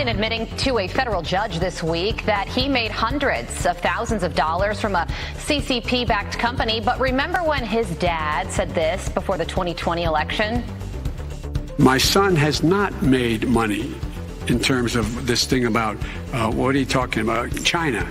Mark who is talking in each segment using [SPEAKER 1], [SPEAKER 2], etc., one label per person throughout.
[SPEAKER 1] Biden admitting to a federal judge this week that he made hundreds of thousands of dollars from a CCP-backed company. But remember when his dad said this before the 2020 election?
[SPEAKER 2] My son has not made money in terms of this thing about, what are you talking about, China?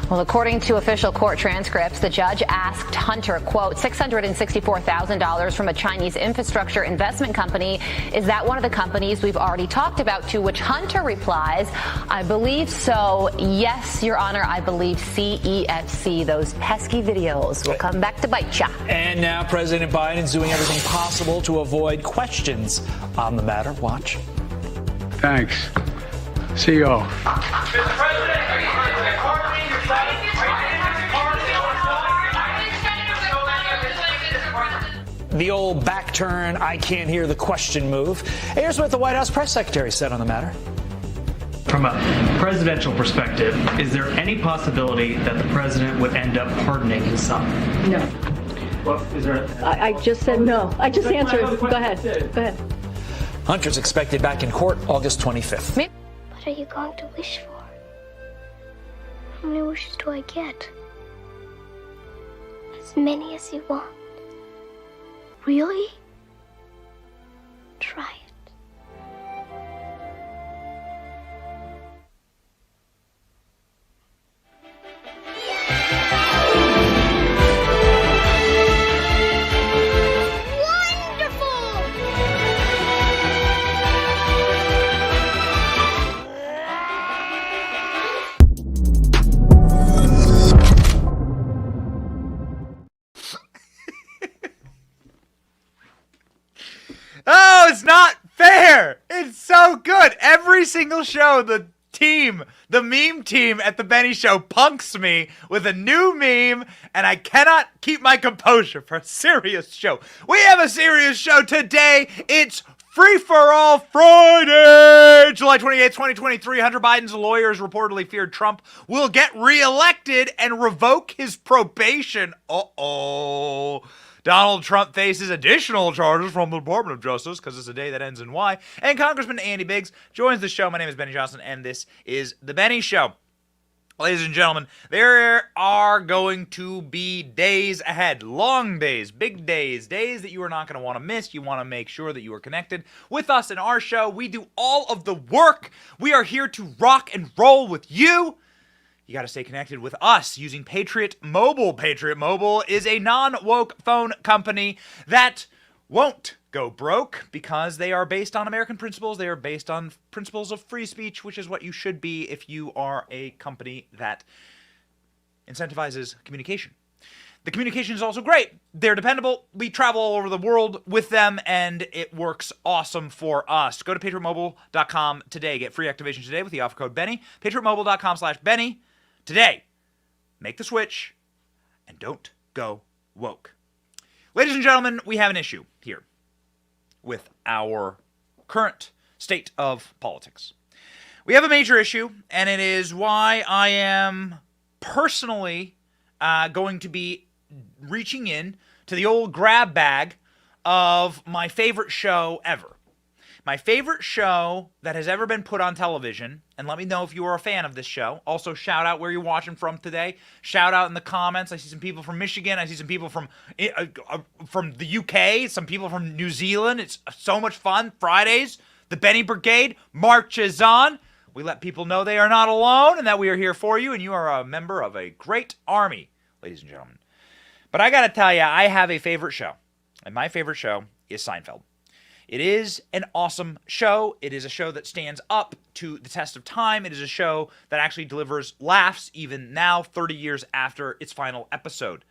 [SPEAKER 1] Well, according to official court transcripts, the judge asked Hunter, quote, $664,000 from a Chinese infrastructure investment company. Is that one of the companies we've already talked about? To which Hunter replies, I believe so. Yes, Your Honor, I believe CEFC. Those pesky videos will come back to bite ya.
[SPEAKER 3] And now President Biden's doing everything possible to avoid questions on the matter. Watch.
[SPEAKER 2] Thanks. CEO.
[SPEAKER 4] Mr. President,
[SPEAKER 3] The old back turn, I can't hear the question move. Here's what the White House press secretary said on the matter.
[SPEAKER 5] From a presidential perspective, is there any possibility that the president would end up pardoning his son?
[SPEAKER 6] No.
[SPEAKER 5] Well, is there?
[SPEAKER 6] I just said no. I just answered. Go ahead. Go ahead.
[SPEAKER 3] Hunter's expected back in court August 25th.
[SPEAKER 7] What are you going to wish for? How many wishes do I get? As many as you want. Really? Try it.
[SPEAKER 4] Oh, it's not fair. It's so good. Every single show, the meme team at the Benny Show punks me with a new meme, and I cannot keep my composure for a serious show. We have a serious show today. It's Free for All Friday, July 28th, 2023. Hunter Biden's lawyers reportedly feared Trump will get reelected and revoke his probation. Uh-oh. Donald Trump faces additional charges from the Department of Justice because it's a day that ends in Y. And Congressman Andy Biggs joins the show. My name is Benny Johnson, and this is The Benny Show. Ladies and gentlemen, there are going to be days ahead, long days, big days, days that you are not going to want to miss. You want to make sure that you are connected with us in our show. We do all of the work. We are here to rock and roll with you. You got to stay connected with us using Patriot Mobile. Patriot Mobile is a non-woke phone company that won't go broke because they are based on American principles. They are based on principles of free speech, which is what you should be if you are a company that incentivizes communication. The communication is also great. They're dependable. We travel all over the world with them, and it works awesome for us. Go to patriotmobile.com today. Get free activation today with the offer code Benny. patriotmobile.com/Benny. Today, make the switch and don't go woke. Ladies and gentlemen, we have an issue here with our current state of politics. We have a major issue, and it is why I am personally going to be reaching in to the old grab bag of my favorite show ever. My favorite show that has ever been put on television, and let me know if you are a fan of this show. Also, shout out where you're watching from today. Shout out in the comments. I see some people from Michigan. I see some people from the UK, some people from New Zealand. It's so much fun. Fridays, the Benny Brigade marches on. We let people know they are not alone and that we are here for you, and you are a member of a great army, ladies and gentlemen. But I got to tell you, I have a favorite show, and my favorite show is Seinfeld. It is an awesome show. It is a show that stands up to the test of time. It is a show that actually delivers laughs even now, 30 years after its final episode.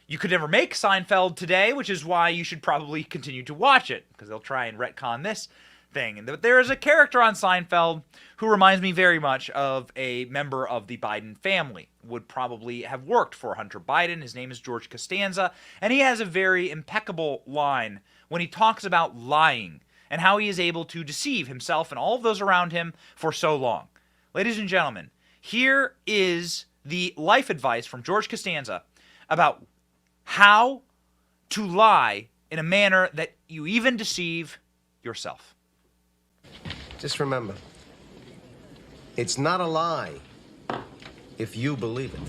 [SPEAKER 4] You could never make Seinfeld today, which is why you should probably continue to watch it, because they'll try and retcon this thing. But there is a character on Seinfeld who reminds me very much of a member of the Biden family. Would probably have worked for Hunter Biden. His name is George Costanza, and he has a very impeccable line when he talks about lying and how he is able to deceive himself and all of those around him for so long. Ladies and gentlemen, here is the life advice from George Costanza about how to lie in a manner that you even deceive yourself.
[SPEAKER 8] Just remember, It's not a lie if you believe it.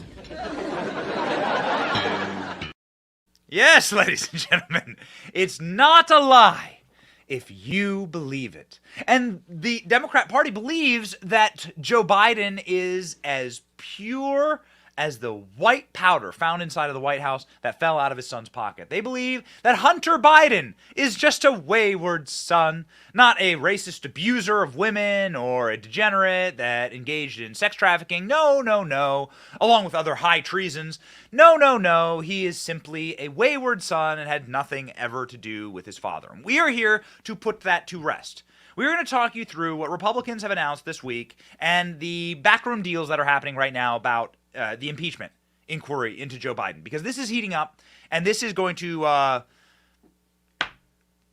[SPEAKER 4] Yes, ladies and gentlemen, it's not a lie if you believe it. And the Democrat Party believes that Joe Biden is as pure as the white powder found inside of the White House that fell out of his son's pocket. They believe that Hunter Biden is just a wayward son, not a racist abuser of women or a degenerate that engaged in sex trafficking. No, no, no. Along with other high treasons. No, no, no. He is simply a wayward son and had nothing ever to do with his father. And we are here to put that to rest. We're going to talk you through what Republicans have announced this week and the backroom deals that are happening right now about the impeachment inquiry into Joe Biden, because this is heating up, and this is going to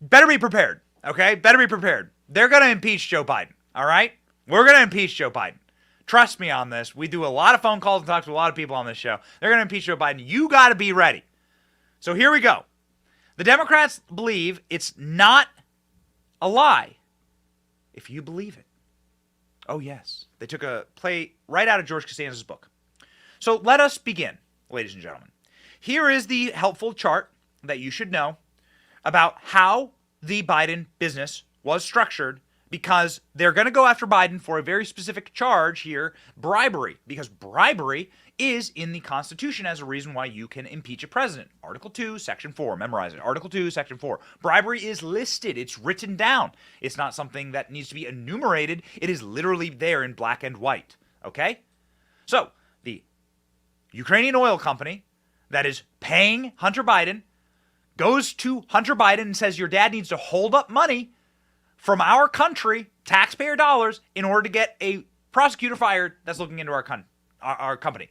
[SPEAKER 4] better be prepared, okay? Better be prepared. They're going to impeach Joe Biden, all right? We're going to impeach Joe Biden. Trust me on this. We do a lot of phone calls and talk to a lot of people on this show. They're going to impeach Joe Biden. You got to be ready. So here we go. The Democrats believe it's not a lie if you believe it. Oh, yes. They took a play right out of George Costanza's book. So let us begin, ladies and gentlemen. Here is the helpful chart that you should know about how the Biden business was structured, because they're going to go after Biden for a very specific charge here, bribery, because bribery is in the Constitution as a reason why you can impeach a president. Article 2, Section 4. Memorize it. Article 2, Section 4. Bribery is listed. It's written down. It's not something that needs to be enumerated. It is literally there in black and white. Okay? So, the Ukrainian oil company that is paying Hunter Biden goes to Hunter Biden and says, your dad needs to hold up money from our country, taxpayer dollars, in order to get a prosecutor fired that's looking into our company.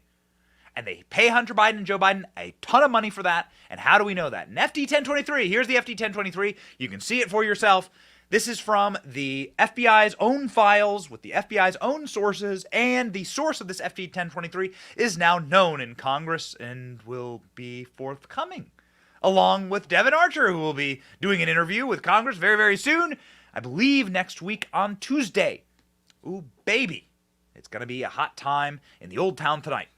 [SPEAKER 4] And they pay Hunter Biden and Joe Biden a ton of money for that. And how do we know that? An FD 1023. Here's the FD 1023. You can see it for yourself. This is from the FBI's own files with the FBI's own sources, and the source of this FD 1023 is now known in Congress and will be forthcoming, along with Devin Archer, who will be doing an interview with Congress very, very soon. I believe next week on Tuesday. Ooh, baby. It's going to be a hot time in the old town tonight.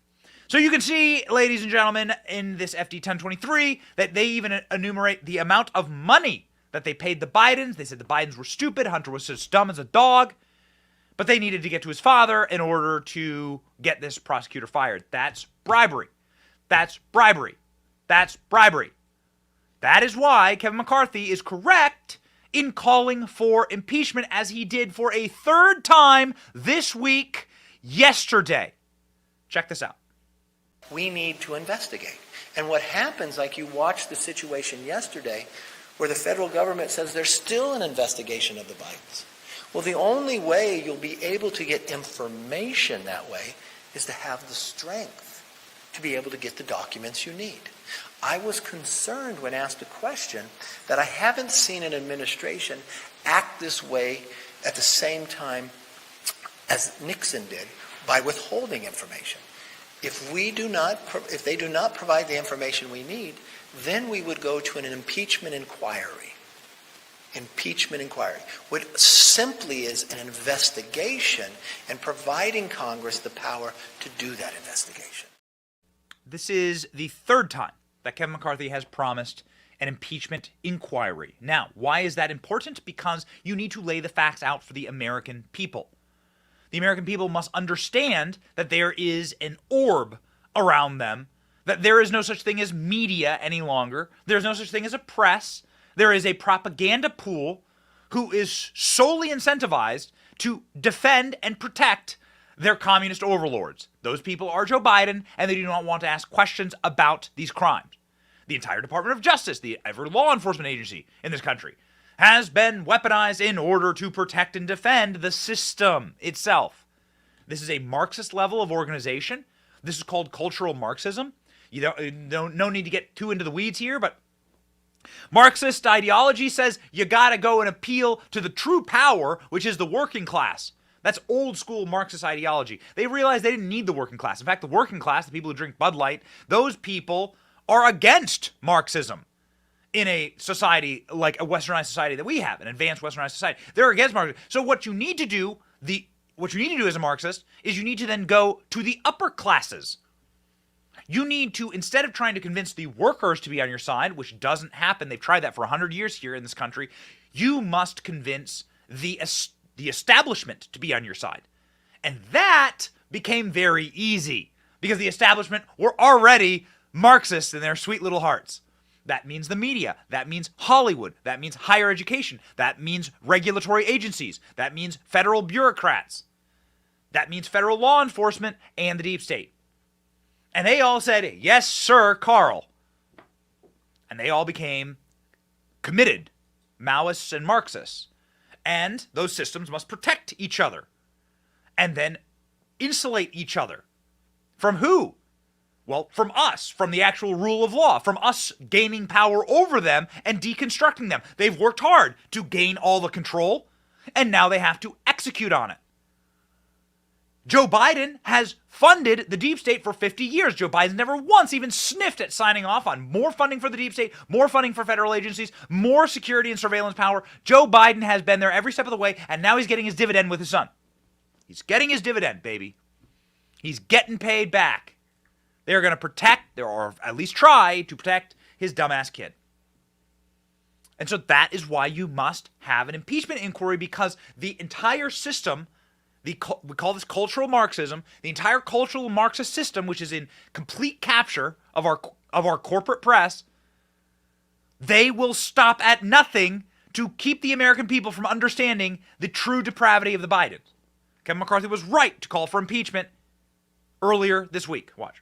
[SPEAKER 4] So you can see, ladies and gentlemen, in this FD 1023 that they even enumerate the amount of money that they paid the Bidens. They said the Bidens were stupid. Hunter was as dumb as a dog. But they needed to get to his father in order to get this prosecutor fired. That's bribery. That's bribery. That's bribery. That is why Kevin McCarthy is correct in calling for impeachment, as he did for a third time this week, yesterday. Check this out.
[SPEAKER 9] We need to investigate. And what happens, like you watched the situation yesterday, where the federal government says there's still an investigation of the Bidens. Well, the only way you'll be able to get information that way is to have the strength to be able to get the documents you need. I was concerned when asked a question that I haven't seen an administration act this way at the same time as Nixon did by withholding information. If they do not provide the information we need, then we would go to an impeachment inquiry. Impeachment inquiry, which simply is an investigation and providing Congress the power to do that investigation.
[SPEAKER 4] This is the third time that Kevin McCarthy has promised an impeachment inquiry. Now, why is that important? Because you need to lay the facts out for the American people. The American people must understand that there is an orb around them, that there is no such thing as media any longer. There's no such thing as a press. There is a propaganda pool who is solely incentivized to defend and protect their communist overlords. Those people are Joe Biden, and they do not want to ask questions about these crimes. The entire Department of Justice, every law enforcement agency in this country, has been weaponized in order to protect and defend the system itself. This is a Marxist level of organization. This is called cultural Marxism. No need to get too into the weeds here, but Marxist ideology says you gotta go and appeal to the true power, which is the working class. That's old school Marxist ideology. They realized they didn't need the working class. In fact, the working class, the people who drink Bud Light, those people are against Marxism in a society like a westernized society that we have, an advanced westernized society. They're against Marxism. So what you need to do, the what you need to do as a Marxist is you need to then go to the upper classes. You need to, instead of trying to convince the workers to be on your side, which doesn't happen, they've tried that for 100 years here in this country, you must convince the establishment to be on your side. And that became very easy because the establishment were already Marxists in their sweet little hearts. That means the media. That means Hollywood. That means higher education. That means regulatory agencies. That means federal bureaucrats. That means federal law enforcement and the deep state. And they all said, yes, sir, Carl. And they all became committed Maoists and Marxists. And those systems must protect each other and then insulate each other. From who? Well, from us, from the actual rule of law, from us gaining power over them and deconstructing them. They've worked hard to gain all the control, and now they have to execute on it. Joe Biden has funded the deep state for 50 years. Joe Biden's never once even sniffed at signing off on more funding for the deep state, more funding for federal agencies, more security and surveillance power. Joe Biden has been there every step of the way, and now he's getting his dividend with his son. He's getting his dividend, baby. He's getting paid back. They're going to protect, or at least try to protect, his dumbass kid. And so that is why you must have an impeachment inquiry, because the entire system, we call this cultural Marxism, the entire cultural Marxist system, which is in complete capture of our corporate press, they will stop at nothing to keep the American people from understanding the true depravity of the Bidens. Kevin McCarthy was right to call for impeachment earlier this week. Watch.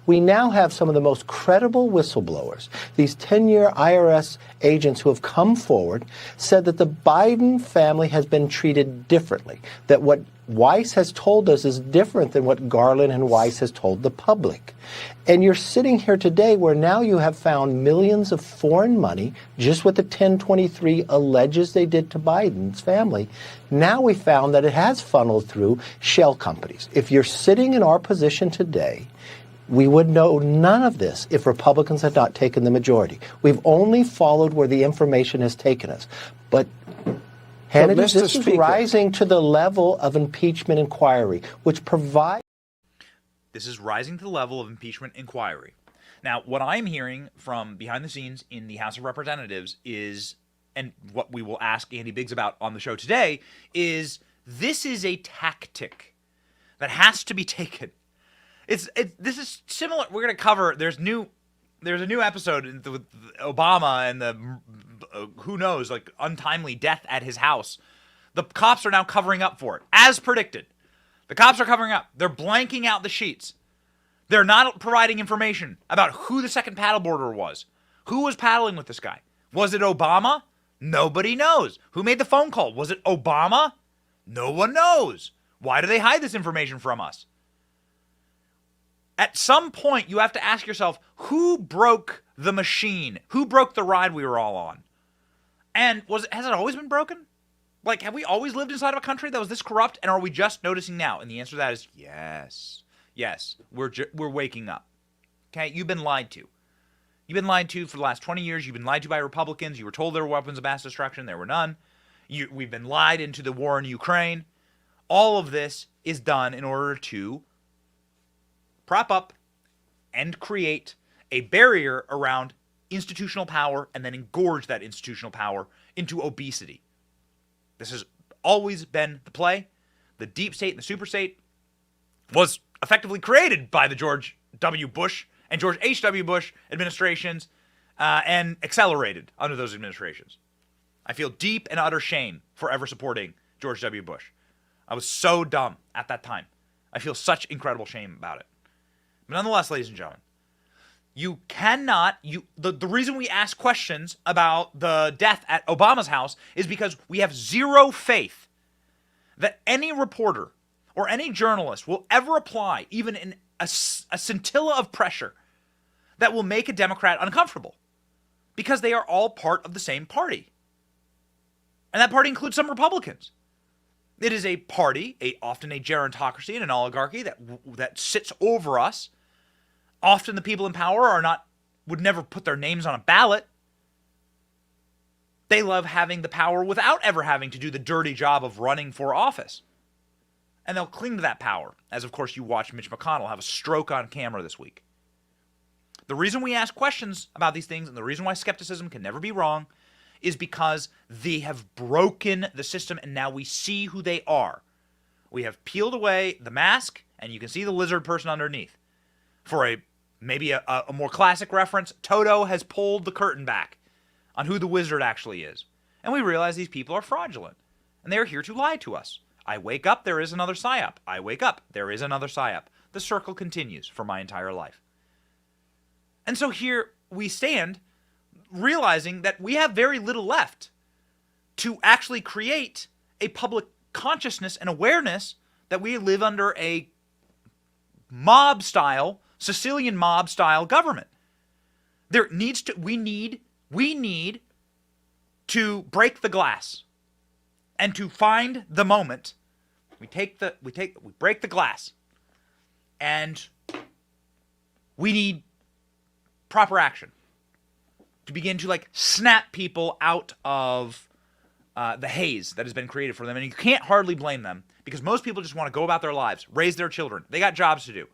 [SPEAKER 10] We now have some of the most credible whistleblowers. These 10-year IRS agents who have come forward said that the Biden family has been treated differently, that what Weiss has told us is different than what Garland and Weiss has told the public. And you're sitting here today where now you have found millions of foreign money, just what the 1023 alleges they did to Biden's family. Now we found that it has funneled through shell companies. If you're sitting in our position today, we would know none of this if Republicans had not taken the majority. We've only followed where the information has taken us. But Hannity, this is rising to the level of impeachment inquiry, which provides...
[SPEAKER 4] This is rising to the level of impeachment inquiry. Now, what I'm hearing from behind the scenes in the House of Representatives is, and what we will ask Andy Biggs about on the show today, is this is a tactic that has to be taken. This is similar. We're going to cover. There's a new episode with Obama and the who knows, like, untimely death at his house. The cops are now covering up for it, as predicted. The cops are covering up. They're blanking out the sheets. They're not providing information about who the second paddleboarder was. Who was paddling with this guy? Was it Obama? Nobody knows. Who made the phone call? Was it Obama? No one knows. Why do they hide this information from us? At some point, you have to ask yourself, who broke the machine? Who broke the ride we were all on? And has it always been broken? Like, have we always lived inside of a country that was this corrupt, and are we just noticing now? And the answer to that is yes. Yes, we're waking up. Okay, you've been lied to. You've been lied to for the last 20 years. You've been lied to by Republicans. You were told there were weapons of mass destruction. There were none. We've been lied into the war in Ukraine. All of this is done in order to prop up and create a barrier around institutional power and then engorge that institutional power into obesity. This has always been the play. The deep state and the super state was effectively created by the George W. Bush and George H.W. Bush administrations and accelerated under those administrations. I feel deep and utter shame for ever supporting George W. Bush. I was so dumb at that time. I feel such incredible shame about it. But nonetheless, ladies and gentlemen, you cannot, the reason we ask questions about the death at Obama's house is because we have zero faith that any reporter or any journalist will ever apply even in a scintilla of pressure that will make a Democrat uncomfortable, because they are all part of the same party. And that party includes some Republicans. It is a party, often a gerontocracy and an oligarchy that sits over us. Often the people in power would never put their names on a ballot. They love having the power without ever having to do the dirty job of running for office. And they'll cling to that power, as of course you watch Mitch McConnell have a stroke on camera this week. The reason we ask questions about these things and the reason why skepticism can never be wrong is because they have broken the system and now we see who they are. We have peeled away the mask and you can see the lizard person underneath. For maybe a more classic reference, Toto has pulled the curtain back on who the wizard actually is. And we realize these people are fraudulent and they are here to lie to us. I wake up, there is another psyop. I wake up, there is another psyop. The circle continues for my entire life. And so here we stand realizing that we have very little left to actually create a public consciousness and awareness that we live under a mob-style, Sicilian mob-style government. We need to break the glass and to find the moment. We break the glass, and we need proper action to begin to snap people out of the haze that has been created for them. And you can't hardly blame them because most people just want to go about their lives, raise their children. They got jobs to do.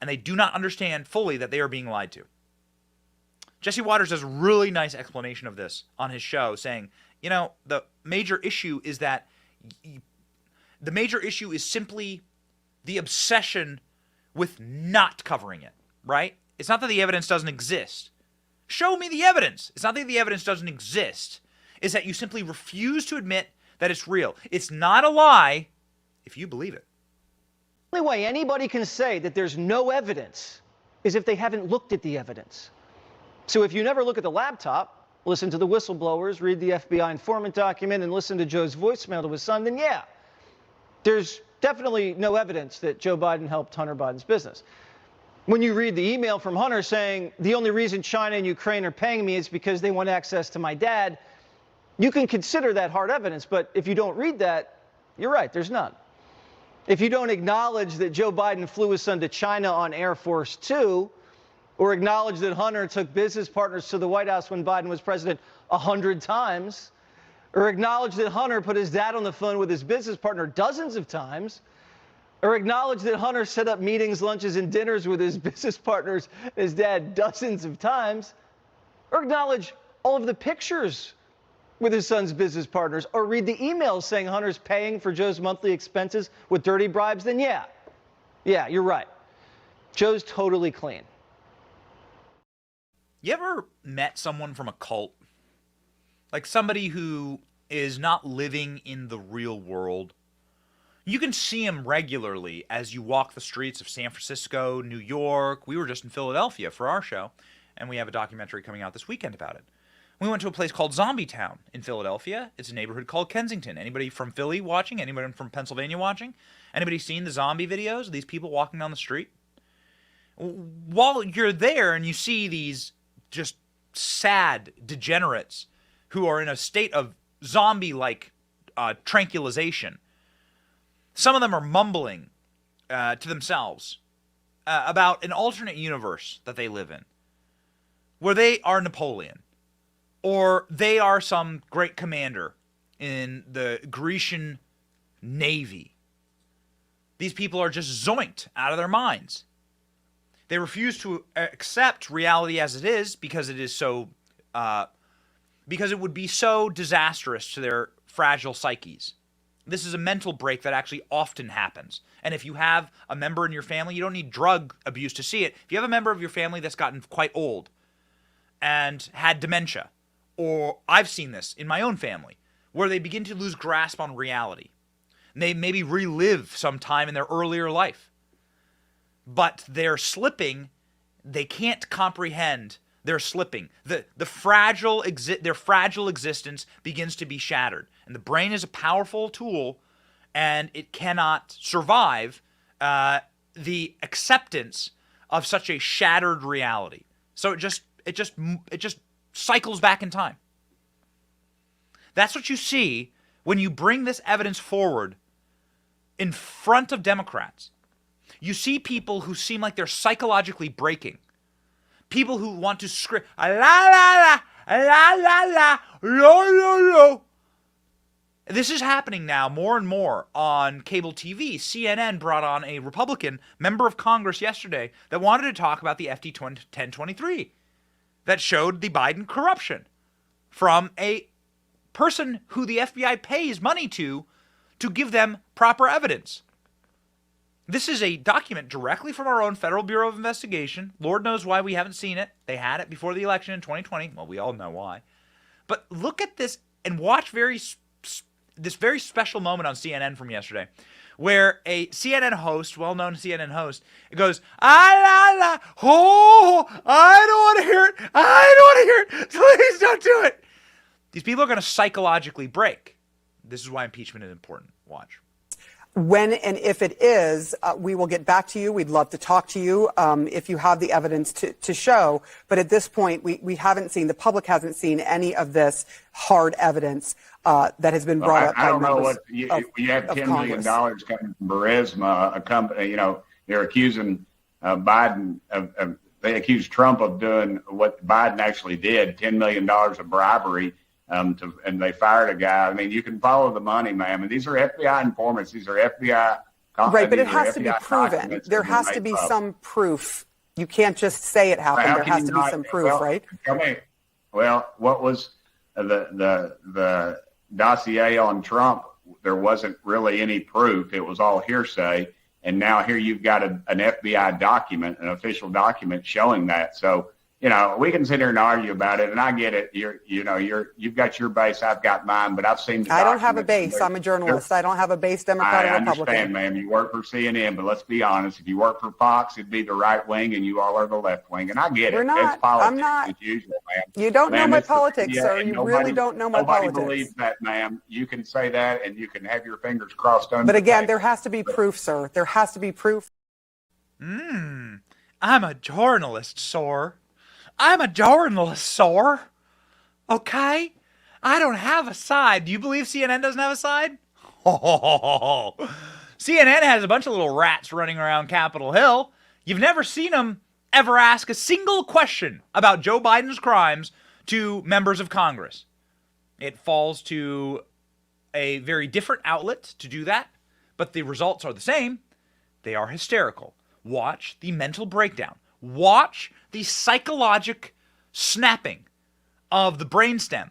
[SPEAKER 4] And they do not understand fully that they are being lied to. Jesse Waters does a really nice explanation of this on his show, saying, the major issue is that the major issue is simply the obsession with not covering it, right? It's not that the evidence doesn't exist. Show me the evidence. It's not that the evidence doesn't exist. It's that you simply refuse to admit that it's real. It's not a lie if you believe it.
[SPEAKER 11] The only way anybody can say that there's no evidence is if they haven't looked at the evidence. So if you never look at the laptop, listen to the whistleblowers, read the FBI informant document, and listen to Joe's voicemail to his son, then yeah, there's definitely no evidence that Joe Biden helped Hunter Biden's business. When you read the email from Hunter saying, the only reason China and Ukraine are paying me is because they want access to my dad, you can consider that hard evidence, but if you don't read that, you're right, there's none. If you don't acknowledge that Joe Biden flew his son to China on Air Force Two, or acknowledge that Hunter took business partners to the White House when Biden was president 100 times, or acknowledge that Hunter put his dad on the phone with his business partner dozens of times, or acknowledge that Hunter set up meetings, lunches, and dinners with his business partners, his dad, dozens of times, or acknowledge all of the pictures with his son's business partners, or read the emails saying Hunter's paying for Joe's monthly expenses with dirty bribes, then yeah, you're right. Joe's totally clean.
[SPEAKER 4] You ever met someone from a cult? Like somebody who is not living in the real world? You can see them regularly as you walk the streets of San Francisco, New York. We were just in Philadelphia for our show, and we have a documentary coming out this weekend about it. We went to a place called Zombie Town in Philadelphia. It's a neighborhood called Kensington. Anybody from Philly watching? Anybody from Pennsylvania watching? Anybody seen the zombie videos of these people walking down the street? While you're there and you see these just sad degenerates who are in a state of zombie-like tranquilization, some of them are mumbling to themselves about an alternate universe that they live in, where they are Napoleon, or they are some great commander in the Grecian navy. These people are just zoinked out of their minds. They refuse to accept reality as it is because it is so, because it would be so disastrous to their fragile psyches. This is a mental break that actually often happens. And if you have a member in your family, you don't need drug abuse to see it. If you have a member of your family that's gotten quite old and had dementia, or I've seen this in my own family, where they begin to lose grasp on reality. And they maybe relive some time in their earlier life. But they're slipping, they can't comprehend they're slipping. Their fragile existence begins to be shattered. And the brain is a powerful tool, and it cannot survive the acceptance of such a shattered reality. So it just cycles back in time. That's what you see when you bring this evidence forward in front of Democrats. You see people who seem like they're psychologically breaking. People who want to scream, la la la, la la la, lo lo lo. This is happening now more and more on cable TV. CNN brought on a Republican member of Congress yesterday that wanted to talk about the FD 1023 that showed the Biden corruption from a person who the FBI pays money to give them proper evidence. This is a document directly from our own Federal Bureau of Investigation. Lord knows why we haven't seen it. They had it before the election in 2020. Well, we all know why. But look at this and watch this very special moment on CNN from yesterday, where a CNN host, well-known CNN host, goes, I don't want to hear it. I don't want to hear it. Please don't do it. These people are going to psychologically break. This is why impeachment is important. Watch.
[SPEAKER 12] When and if it is, we will get back to you. We'd love to talk to you if you have the evidence to show. But at this point, we haven't seen, the public hasn't seen any of this hard evidence that has been brought up by members. I don't know what,
[SPEAKER 13] you have $10 million coming from Burisma, a company, they're accusing Biden they accuse Trump of doing what Biden actually did, $10 million of bribery. And they fired a guy. I mean, you can follow the money, ma'am. And these are FBI informants. These are FBI.
[SPEAKER 12] Right, but it has to be proven. There has to be some proof. You can't just say it happened. There has to be some proof, right?
[SPEAKER 13] Well, what was the dossier on Trump? There wasn't really any proof. It was all hearsay. And now here you've got an FBI document, an official document showing that. So, we can sit here and argue about it, and I get it. You've got your base, I've got mine, but I've seen.
[SPEAKER 12] I don't have a base. I'm a journalist. I don't have a base, Democrat or Republican.
[SPEAKER 13] I understand, ma'am. You work for CNN, but let's be honest. If you work for Fox, it'd be the right wing, and you all are the left wing, and I get it.
[SPEAKER 12] We're not.
[SPEAKER 13] It's politics,
[SPEAKER 12] I'm not.
[SPEAKER 13] as usual, ma'am.
[SPEAKER 12] You don't know my politics, sir. You really don't know my politics.
[SPEAKER 13] Nobody believes that, ma'am. You can say that, and you can have your fingers crossed under.
[SPEAKER 12] But again, there has to be proof, sir. There has to be proof.
[SPEAKER 4] I'm a journalist, sir. I'm a journalist, sir. Okay? I don't have a side. Do you believe CNN doesn't have a side? CNN has a bunch of little rats running around Capitol Hill. You've never seen them ever ask a single question about Joe Biden's crimes to members of Congress. It falls to a very different outlet to do that, but the results are the same. They are hysterical. Watch the mental breakdown. Watch the psychologic snapping of the brainstem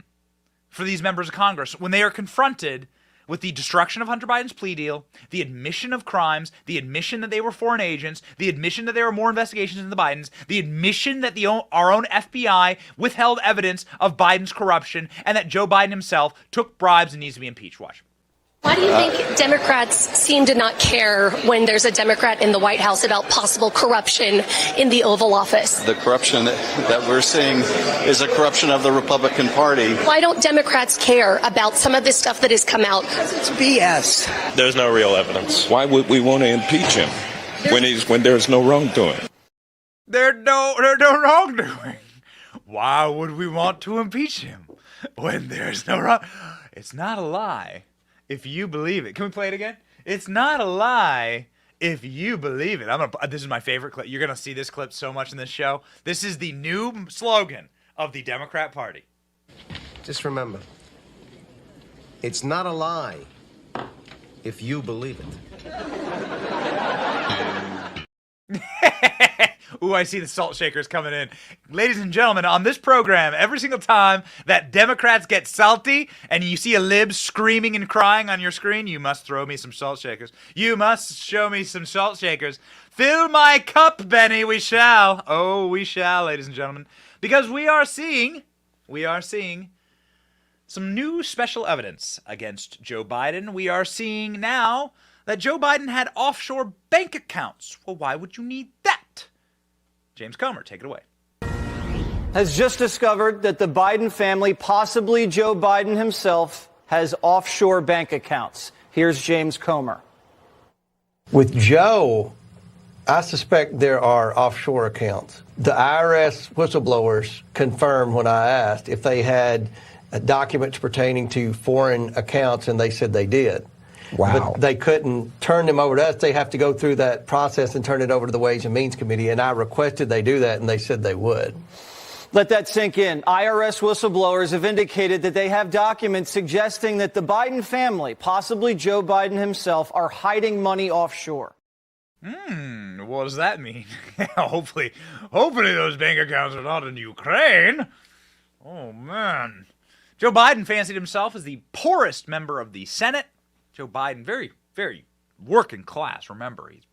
[SPEAKER 4] for these members of Congress when they are confronted with the destruction of Hunter Biden's plea deal, the admission of crimes, the admission that they were foreign agents, the admission that there were more investigations than the Bidens, the admission that our own FBI withheld evidence of Biden's corruption, and that Joe Biden himself took bribes and needs to be impeached. Watch.
[SPEAKER 14] Why do you think Democrats seem to not care when there's a Democrat in the White House about possible corruption in the Oval Office?
[SPEAKER 15] The corruption that we're seeing is a corruption of the Republican Party.
[SPEAKER 14] Why don't Democrats care about some of this stuff that has come out?
[SPEAKER 15] It's BS.
[SPEAKER 16] There's no real evidence. Why would we want to impeach him when there's no wrongdoing?
[SPEAKER 4] There's no wrongdoing. Why would we want to impeach him when there's no wrong? It's not a lie. If you believe it. Can we play it again? It's not a lie if you believe it. This is my favorite clip. You're going to see this clip so much in this show. This is the new slogan of the Democrat Party.
[SPEAKER 8] Just remember, it's not a lie if you believe it.
[SPEAKER 4] Ooh, I see the salt shakers coming in. Ladies and gentlemen, on this program, every single time that Democrats get salty and you see a lib screaming and crying on your screen, you must throw me some salt shakers. You must show me some salt shakers. Fill my cup, Benny, we shall. Oh, we shall, ladies and gentlemen. Because we are seeing some new special evidence against Joe Biden. We are seeing now that Joe Biden had offshore bank accounts. Well, why would you need that? James Comer, take it away.
[SPEAKER 11] Has just discovered that the Biden family, possibly Joe Biden himself, has offshore bank accounts. Here's James Comer.
[SPEAKER 10] With Joe, I suspect there are offshore accounts. The IRS whistleblowers confirmed when I asked if they had documents pertaining to foreign accounts, and they said they did.
[SPEAKER 17] Wow.
[SPEAKER 10] But they couldn't turn them over to us. They have to go through that process and turn it over to the Ways and Means Committee, and I requested they do that, and they said they would.
[SPEAKER 11] Let that sink in. IRS whistleblowers have indicated that they have documents suggesting that the Biden family, possibly Joe Biden himself, are hiding money offshore.
[SPEAKER 4] What does that mean? Hopefully those bank accounts are not in Ukraine. Oh, man. Joe Biden fancied himself as the poorest member of the Senate. Joe Biden, very, very working class. Remember, he's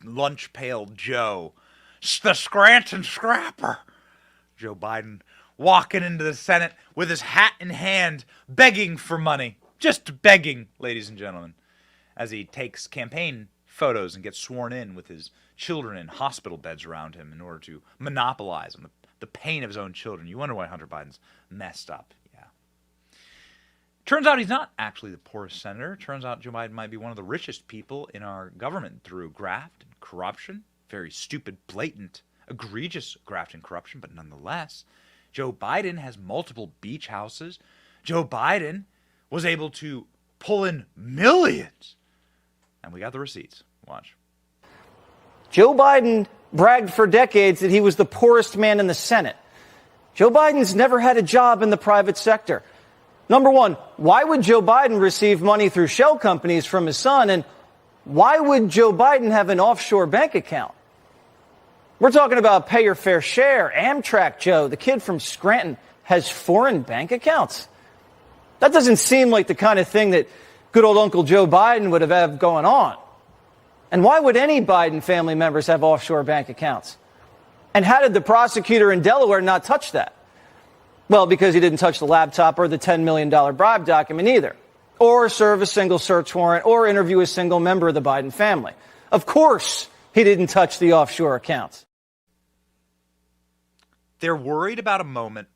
[SPEAKER 4] lunch pail Joe, the Scranton Scrapper. Joe Biden walking into the Senate with his hat in hand, begging for money. Just begging, ladies and gentlemen, as he takes campaign photos and gets sworn in with his children in hospital beds around him in order to monopolize on the pain of his own children. You wonder why Hunter Biden's messed up. Yeah. Turns out he's not actually the poorest senator. Turns out Joe Biden might be one of the richest people in our government through graft and corruption. Very stupid, blatant, egregious graft and corruption, but nonetheless, Joe Biden has multiple beach houses. Joe Biden was able to pull in millions. And we got the receipts. Watch.
[SPEAKER 11] Joe Biden bragged for decades that he was the poorest man in the Senate. Joe Biden's never had a job in the private sector. Number one, why would Joe Biden receive money through shell companies from his son? And why would Joe Biden have an offshore bank account? We're talking about pay your fair share. Amtrak Joe, the kid from Scranton, has foreign bank accounts. That doesn't seem like the kind of thing that good old Uncle Joe Biden would have going on. And why would any Biden family members have offshore bank accounts? And how did the prosecutor in Delaware not touch that? Well, because he didn't touch the laptop or the $10 million bribe document either, or serve a single search warrant, or interview a single member of the Biden family. Of course, he didn't touch the offshore accounts.
[SPEAKER 4] They're worried about a moment,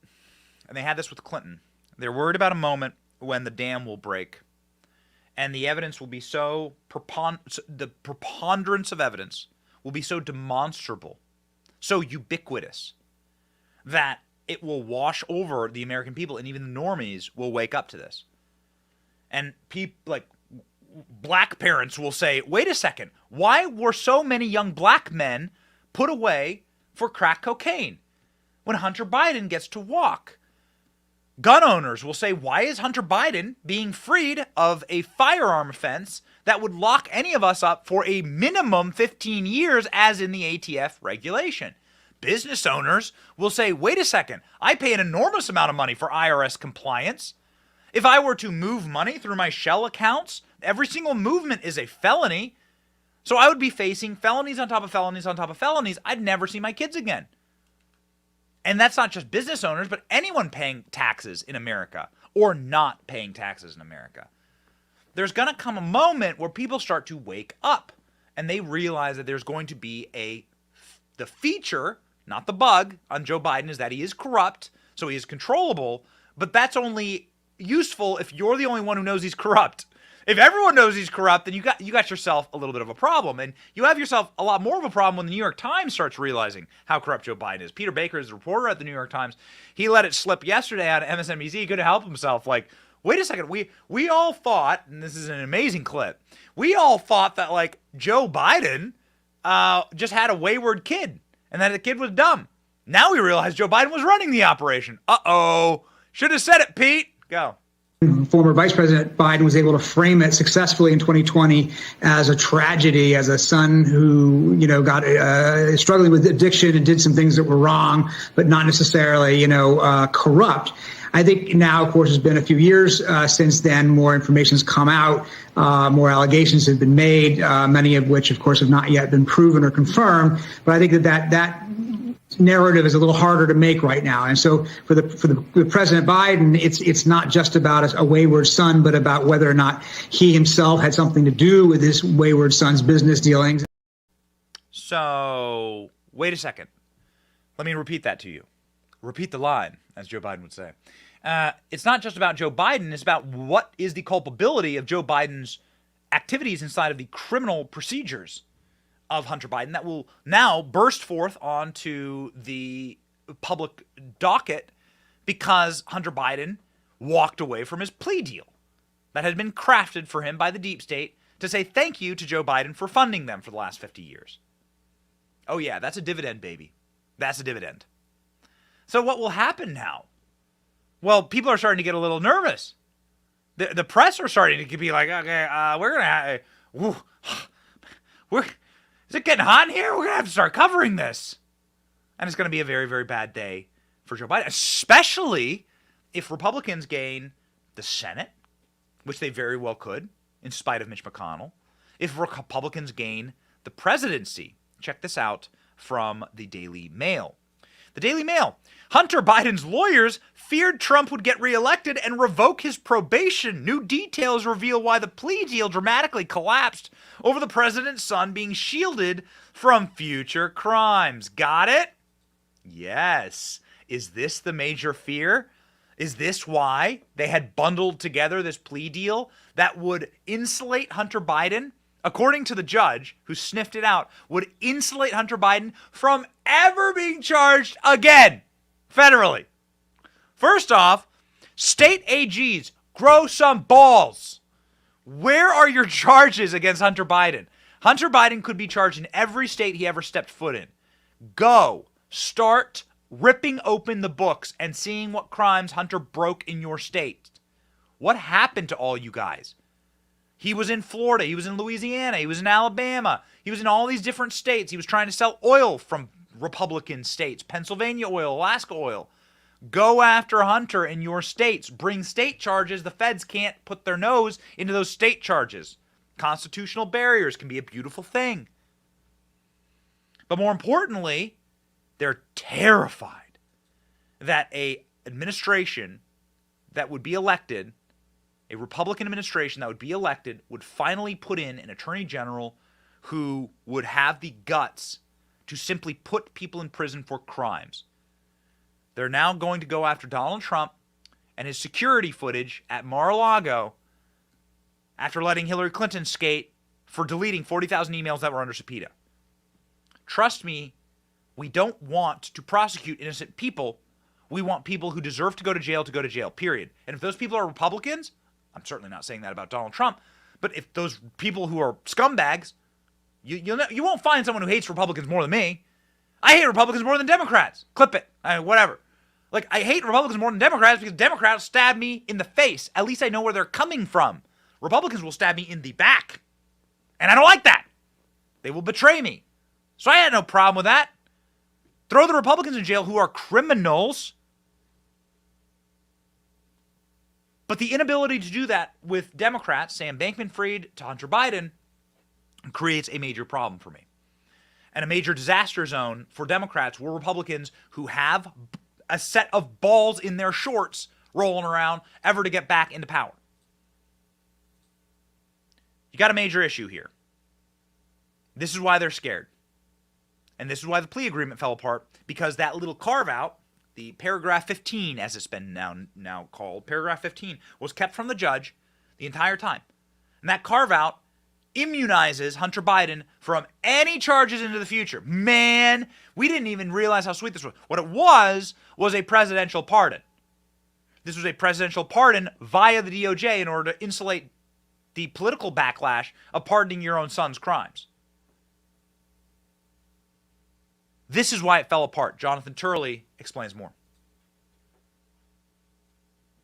[SPEAKER 4] and they had this with Clinton. They're worried about a moment when the dam will break, and the evidence will be so the preponderance of evidence will be so demonstrable, so ubiquitous, that it will wash over the American people, and even the normies will wake up to this. And like black parents will say, wait a second, why were so many young black men put away for crack cocaine when Hunter Biden gets to walk? Gun owners will say, why is Hunter Biden being freed of a firearm offense that would lock any of us up for a minimum 15 years as in the ATF regulation? Business owners will say, wait a second, I pay an enormous amount of money for IRS compliance. If I were to move money through my shell accounts, every single movement is a felony. So I would be facing felonies on top of felonies on top of felonies. I'd never see my kids again. And that's not just business owners, but anyone paying taxes in America or not paying taxes in America. There's going to come a moment where people start to wake up and they realize that there's going to be the feature, not the bug, on Joe Biden is that he is corrupt, so he is controllable, but that's only useful if you're the only one who knows he's corrupt. If everyone knows he's corrupt, then you got yourself a little bit of a problem. And you have yourself a lot more of a problem when the New York Times starts realizing how corrupt Joe Biden is. Peter Baker is a reporter at the New York Times. He let it slip yesterday on MSNBC. He couldn't help himself. Like, wait a second. We all thought, and this is an amazing clip, we all thought that, like, Joe Biden just had a wayward kid and that the kid was dumb. Now we realize Joe Biden was running the operation. Uh-oh. Should have said it, Pete. Go.
[SPEAKER 17] Former Vice President Biden was able to frame it successfully in 2020 as a tragedy, as a son who, got struggling with addiction and did some things that were wrong, but not necessarily, corrupt. I think now, of course, it's been a few years since then. More information has come out. More allegations have been made, many of which, of course, have not yet been proven or confirmed. But I think that narrative is a little harder to make right now. And so for the President Biden, it's not just about a wayward son, but about whether or not he himself had something to do with his wayward son's business dealings.
[SPEAKER 4] So wait a second. Let me repeat that to you. Repeat the line, as Joe Biden would say. It's not just about Joe Biden. It's about what is the culpability of Joe Biden's activities inside of the criminal procedures of Hunter Biden that will now burst forth onto the public docket because Hunter Biden walked away from his plea deal that had been crafted for him by the deep state to say thank you to Joe Biden for funding them for the last 50 years. Oh yeah, that's a dividend, baby. That's a dividend. So what will happen now? Well, people are starting to get a little nervous. The press are starting to be like, okay, we're going to is it getting hot in here? We're going to have to start covering this. And it's going to be a very, very bad day for Joe Biden, especially if Republicans gain the Senate, which they very well could, in spite of Mitch McConnell. If Republicans gain the presidency. Check this out from the Daily Mail. The Daily Mail. Hunter Biden's lawyers feared Trump would get reelected and revoke his probation. New details reveal why the plea deal dramatically collapsed over the president's son being shielded from future crimes. Got it? Yes. Is this the major fear? Is this why they had bundled together this plea deal that would insulate Hunter Biden? According to the judge who sniffed it out, would insulate Hunter Biden from ever being charged again federally. First off, state AGs, grow some balls. Where are your charges against Hunter Biden? Hunter Biden could be charged in every state he ever stepped foot in. Go. Start ripping open the books and seeing what crimes Hunter broke in your state. What happened to all you guys? He was in Florida. He was in Louisiana. He was in Alabama. He was in all these different states. He was trying to sell oil from Republican states, Pennsylvania oil, Alaska oil. Go after Hunter in your states. Bring state charges. The feds can't put their nose into those state charges. Constitutional barriers can be a beautiful thing. But more importantly, they're terrified that an administration that would be elected, a Republican administration that would be elected, would finally put in an attorney general who would have the guts to simply put people in prison for crimes. They're now going to go after Donald Trump and his security footage at Mar-a-Lago after letting Hillary Clinton skate for deleting 40,000 emails that were under subpoena. Trust me, we don't want to prosecute innocent people. We want people who deserve to go to jail, period. And if those people are Republicans, I'm certainly not saying that about Donald Trump, but if those people who are scumbags, you won't find someone who hates Republicans more than me. I hate Republicans more than Democrats. Clip it. Whatever. Like, I hate Republicans more than Democrats because Democrats stab me in the face. At least I know where they're coming from. Republicans will stab me in the back. And I don't like that. They will betray me. So I had no problem with that. Throw the Republicans in jail who are criminals. But the inability to do that with Democrats, Sam Bankman-Fried to Hunter Biden, creates a major problem for me. And a major disaster zone for Democrats were Republicans who have a set of balls in their shorts rolling around ever to get back into power. You got a major issue here. This is why they're scared. And this is why the plea agreement fell apart, because that little carve-out, the paragraph 15, as it's been now called, paragraph 15, was kept from the judge the entire time. And that carve-out immunizes Hunter Biden from any charges into the future. Man, we didn't even realize how sweet this was. What it was a presidential pardon. This was a presidential pardon via the DOJ in order to insulate the political backlash of pardoning your own son's crimes. This is why it fell apart. Jonathan Turley explains more.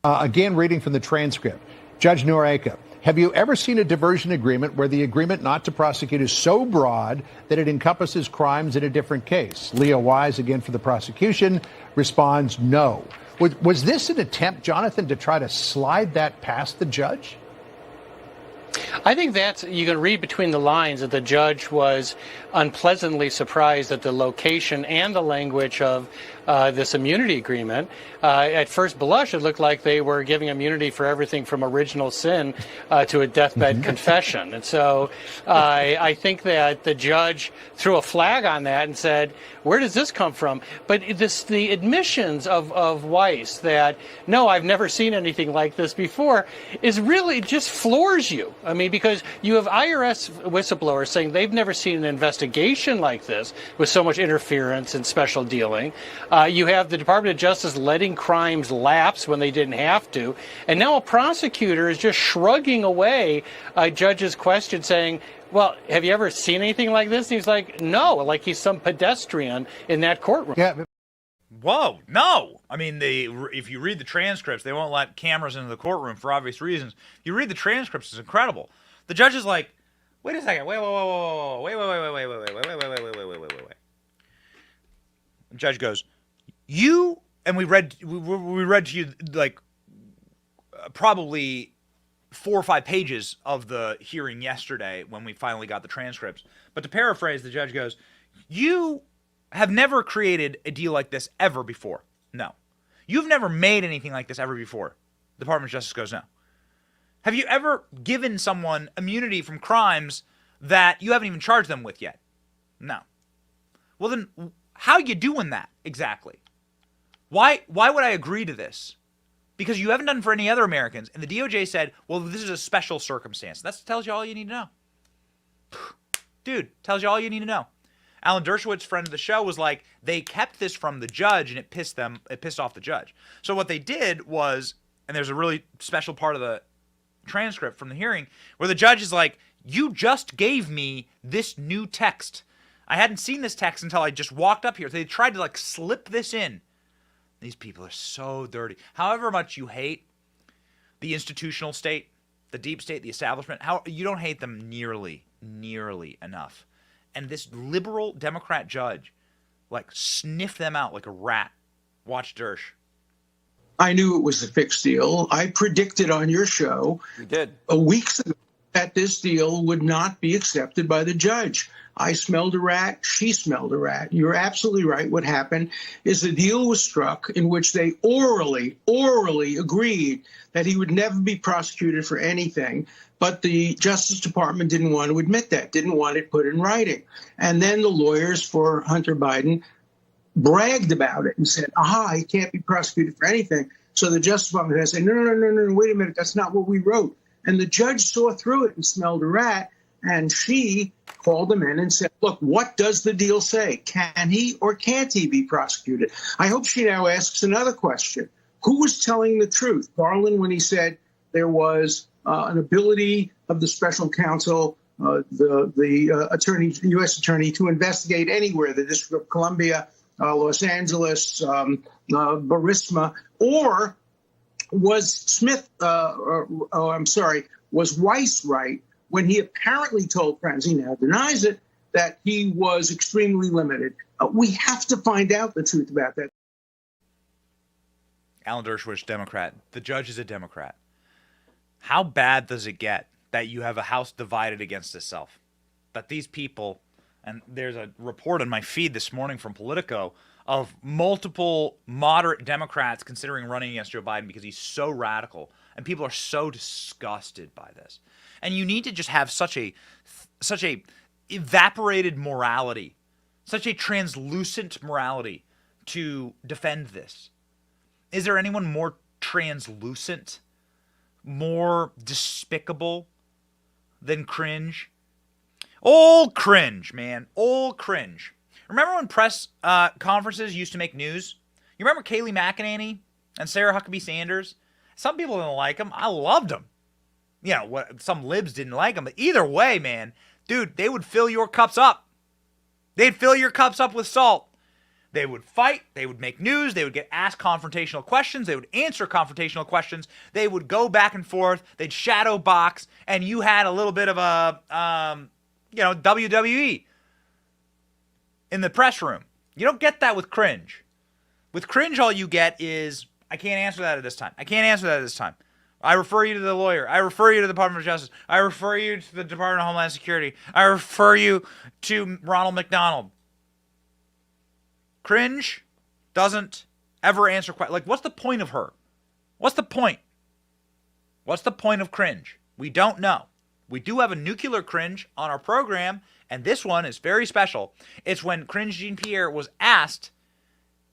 [SPEAKER 18] Again, reading from the transcript. Judge Noreika, have you ever seen a diversion agreement where the agreement not to prosecute is so broad that it encompasses crimes in a different case? Leo Wise, again for the prosecution, responds no. Was this an attempt, Jonathan, to try to slide that past the judge?
[SPEAKER 19] I think you can read between the lines that the judge was unpleasantly surprised at the location and the language of this immunity agreement. At first blush, it looked like they were giving immunity for everything from original sin to a deathbed confession. And so I think that the judge threw a flag on that and said, where does this come from? But the admissions of Weiss that, no, I've never seen anything like this before, is really just floors you. I mean, because you have IRS whistleblowers saying they've never seen an investigation like this with so much interference and special dealing. You have the Department of Justice letting crimes lapse when they didn't have to. And now a prosecutor is just shrugging away a judge's question saying, well, have you ever seen anything like this? And he's like, no, like he's some pedestrian in that courtroom.
[SPEAKER 18] Yeah.
[SPEAKER 4] Whoa, no. I mean, if you read the transcripts, they won't let cameras into the courtroom for obvious reasons. If you read the transcripts, it's incredible. The judge is like, wait a second, wait. The judge goes, you, and we read to you like probably 4 or 5 pages of the hearing yesterday when we finally got the transcripts. But to paraphrase, the judge goes, you have never created a deal like this ever before. No. You've never made anything like this ever before. The Department of Justice goes, no. Have you ever given someone immunity from crimes that you haven't even charged them with yet? No. Well, then how are you doing that exactly? Why would I agree to this? Because you haven't done it for any other Americans. And the DOJ said, well, this is a special circumstance. That tells you all you need to know. Dude, tells you all you need to know. Alan Dershowitz, friend of the show, was like, they kept this from the judge and it pissed off the judge. So what they did was, and there's a really special part of the transcript from the hearing where the judge is like, you just gave me this new text. I hadn't seen this text until I just walked up here. They tried to like slip this in. These people are so dirty. However much you hate the institutional state, the deep state, the establishment, you don't hate them nearly enough. And this liberal Democrat judge, like, sniffed them out like a rat. Watch Dersh.
[SPEAKER 20] I knew it was a fixed deal. I predicted on your show weeks ago that this deal would not be accepted by the judge. I smelled a rat. She smelled a rat. You're absolutely right. What happened is a deal was struck in which they orally agreed that he would never be prosecuted for anything. But the Justice Department didn't want to admit that, didn't want it put in writing. And then the lawyers for Hunter Biden bragged about it and said, aha, he can't be prosecuted for anything. So the Justice Department said, no, wait a minute, that's not what we wrote. And the judge saw through it and smelled a rat, and she called him in and said, look, what does the deal say? Can he or can't he be prosecuted? I hope she now asks another question. Who was telling the truth? Garland, when he said there was an ability of the special counsel, the attorney, the U.S. attorney, to investigate anywhere, the District of Columbia, Los Angeles, Burisma, or was Smith, was Weiss right when he apparently told friends, he now denies it, that he was extremely limited? We have to find out the truth about that.
[SPEAKER 4] Alan Dershowitz, Democrat. The judge is a Democrat. How bad does it get that you have a House divided against itself? That these people, and there's a report on my feed this morning from Politico of multiple moderate Democrats considering running against Joe Biden because he's so radical, and people are so disgusted by this. And you need to just have such a evaporated morality, such a translucent morality to defend this. Is there anyone more translucent, more despicable than cringe? Old cringe, man. Old cringe. Remember when press conferences used to make news? You remember Kayleigh McEnany and Sarah Huckabee Sanders? Some people didn't like them. I loved them. You know, some libs didn't like them. But either way, man, dude, they would fill your cups up. They'd fill your cups up with salt. They would fight. They would make news. They would get asked confrontational questions. They would answer confrontational questions. They would go back and forth. They'd shadow box. And you had a little bit of a, WWE in the press room. You don't get that with cringe. With cringe, all you get is, I can't answer that at this time. I can't answer that at this time. I refer you to the lawyer. I refer you to the Department of Justice. I refer you to the Department of Homeland Security. I refer you to Ronald McDonald. Cringe doesn't ever answer questions. Like, what's the point of her? What's the point? What's the point of cringe? We don't know. We do have a nuclear cringe on our program, and this one is very special. It's when Cringe Jean-Pierre was asked,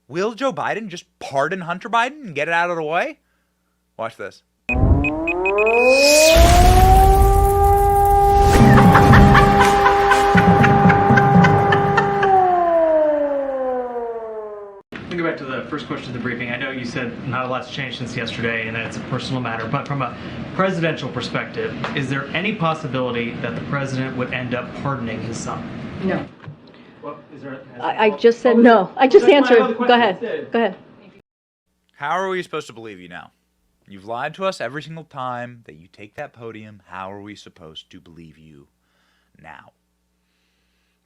[SPEAKER 4] will Joe Biden just pardon Hunter Biden and get it out of the way? Watch this.
[SPEAKER 5] Go back to the first question of the briefing. I know you said not a lot's changed since yesterday and that it's a personal matter, but from a presidential perspective, is there any possibility that the president would end up pardoning his son?
[SPEAKER 6] No.
[SPEAKER 5] Well,
[SPEAKER 6] I just said no. I just answered. Go ahead. Go ahead.
[SPEAKER 4] How are we supposed to believe you now? You've lied to us every single time that you take that podium. How are we supposed to believe you now?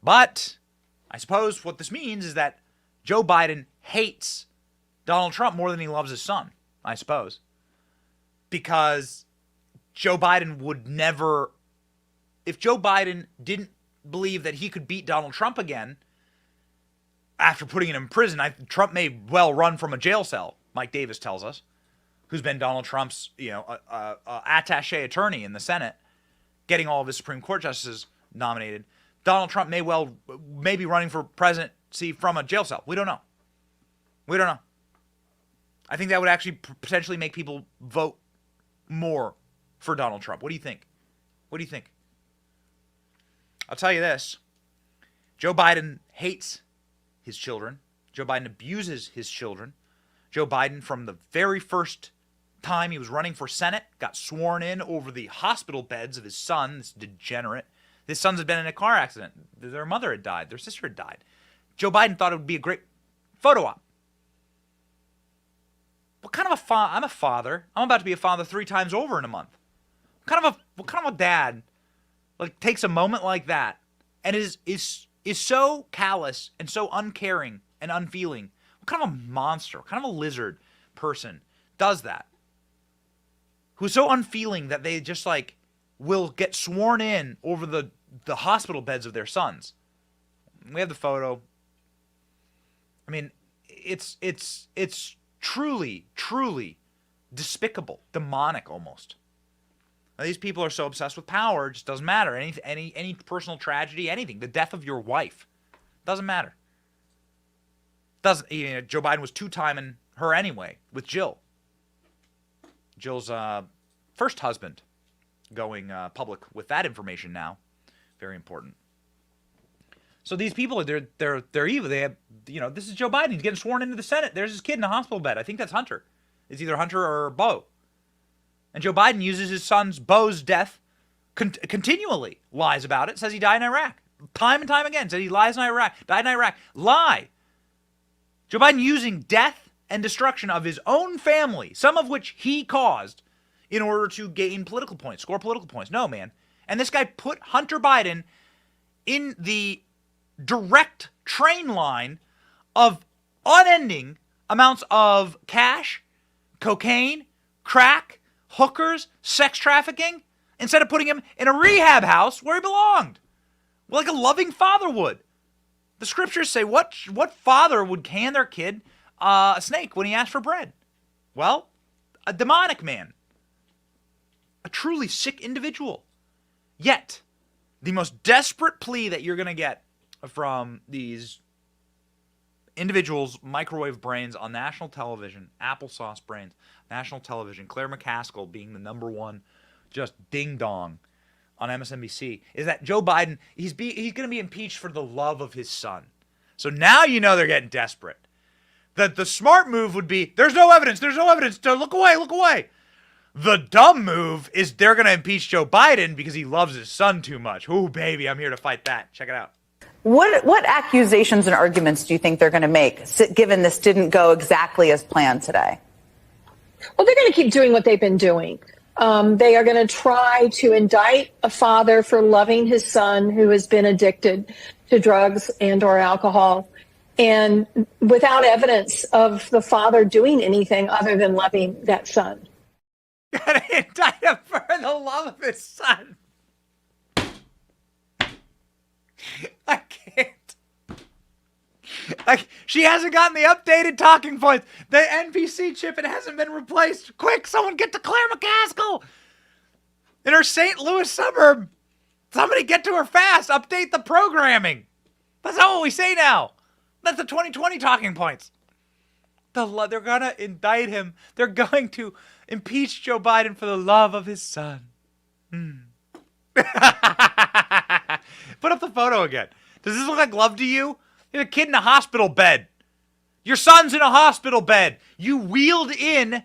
[SPEAKER 4] But I suppose what this means is that Joe Biden hates Donald Trump more than he loves his son, I suppose. Because Joe Biden would never, if Joe Biden didn't believe that he could beat Donald Trump again after putting him in prison, Trump may well run from a jail cell, Mike Davis tells us, who's been Donald Trump's, attaché attorney in the Senate, getting all of his Supreme Court justices nominated. Donald Trump may be running for presidency from a jail cell. We don't know. We don't know. I think that would actually potentially make people vote more for Donald Trump. What do you think? What do you think? I'll tell you this. Joe Biden hates his children. Joe Biden abuses his children. Joe Biden, from the very first time he was running for Senate, got sworn in over the hospital beds of his son, this degenerate. His sons had been in a car accident. Their mother had died. Their sister had died. Joe Biden thought it would be a great photo op. What kind of a father? I'm a father. I'm about to be a father 3 times over in a month. What kind of a dad takes a moment like that and is so callous and so uncaring and unfeeling? What kind of a monster, what kind of a lizard person does that? Who's so unfeeling that they just will get sworn in over the hospital beds of their sons. We have the photo. I mean, it's truly, truly despicable, demonic almost. Now, these people are so obsessed with power, it just doesn't matter. Any personal tragedy, anything. The death of your wife doesn't matter. Joe Biden was 2-timing her anyway with Jill. Jill's first husband going public with that information now. Very important. So these people, they're evil. They have, this is Joe Biden. He's getting sworn into the Senate. There's his kid in a hospital bed. I think that's Hunter. It's either Hunter or Beau. And Joe Biden uses his son's Beau's death, continually lies about it, says he died in Iraq. Time and time again, said he lies in Iraq, died in Iraq. Lie. Joe Biden using death and destruction of his own family, some of which he caused, in order to gain political points, score political points. No, man. And this guy put Hunter Biden in the direct train line of unending amounts of cash, cocaine, crack, hookers, sex trafficking, instead of putting him in a rehab house where he belonged, like a loving father would. The scriptures say, what father would hand their kid a snake when he asked for bread? Well, a demonic man. A truly sick individual. Yet, the most desperate plea that you're going to get from these individuals' microwave brains on national television, applesauce brains, national television, Claire McCaskill being the #1 just ding-dong on MSNBC, is that Joe Biden, he's going to be impeached for the love of his son. So now they're getting desperate. The smart move would be, there's no evidence, look away. The dumb move is they're going to impeach Joe Biden because he loves his son too much. Ooh, baby, I'm here to fight that. Check it out.
[SPEAKER 21] What accusations and arguments do you think they're going to make, given this didn't go exactly as planned today?
[SPEAKER 6] Well, they're going to keep doing what they've been doing. They are going to try to indict a father for loving his son who has been addicted to drugs and or alcohol, and without evidence of the father doing anything other than loving that son.
[SPEAKER 4] Gotta indict him for the love of his son. I can't. She hasn't gotten the updated talking points. The NPC chip, it hasn't been replaced. Quick, someone get to Claire McCaskill in her St. Louis suburb. Somebody get to her fast. Update the programming. That's not what we say now. That's the 2020 talking points. They're going to indict him. They're going to impeach Joe Biden for the love of his son. Put up the photo again. Does this look like love to you? There's a kid in a hospital bed. Your son's in a hospital bed. You wheeled in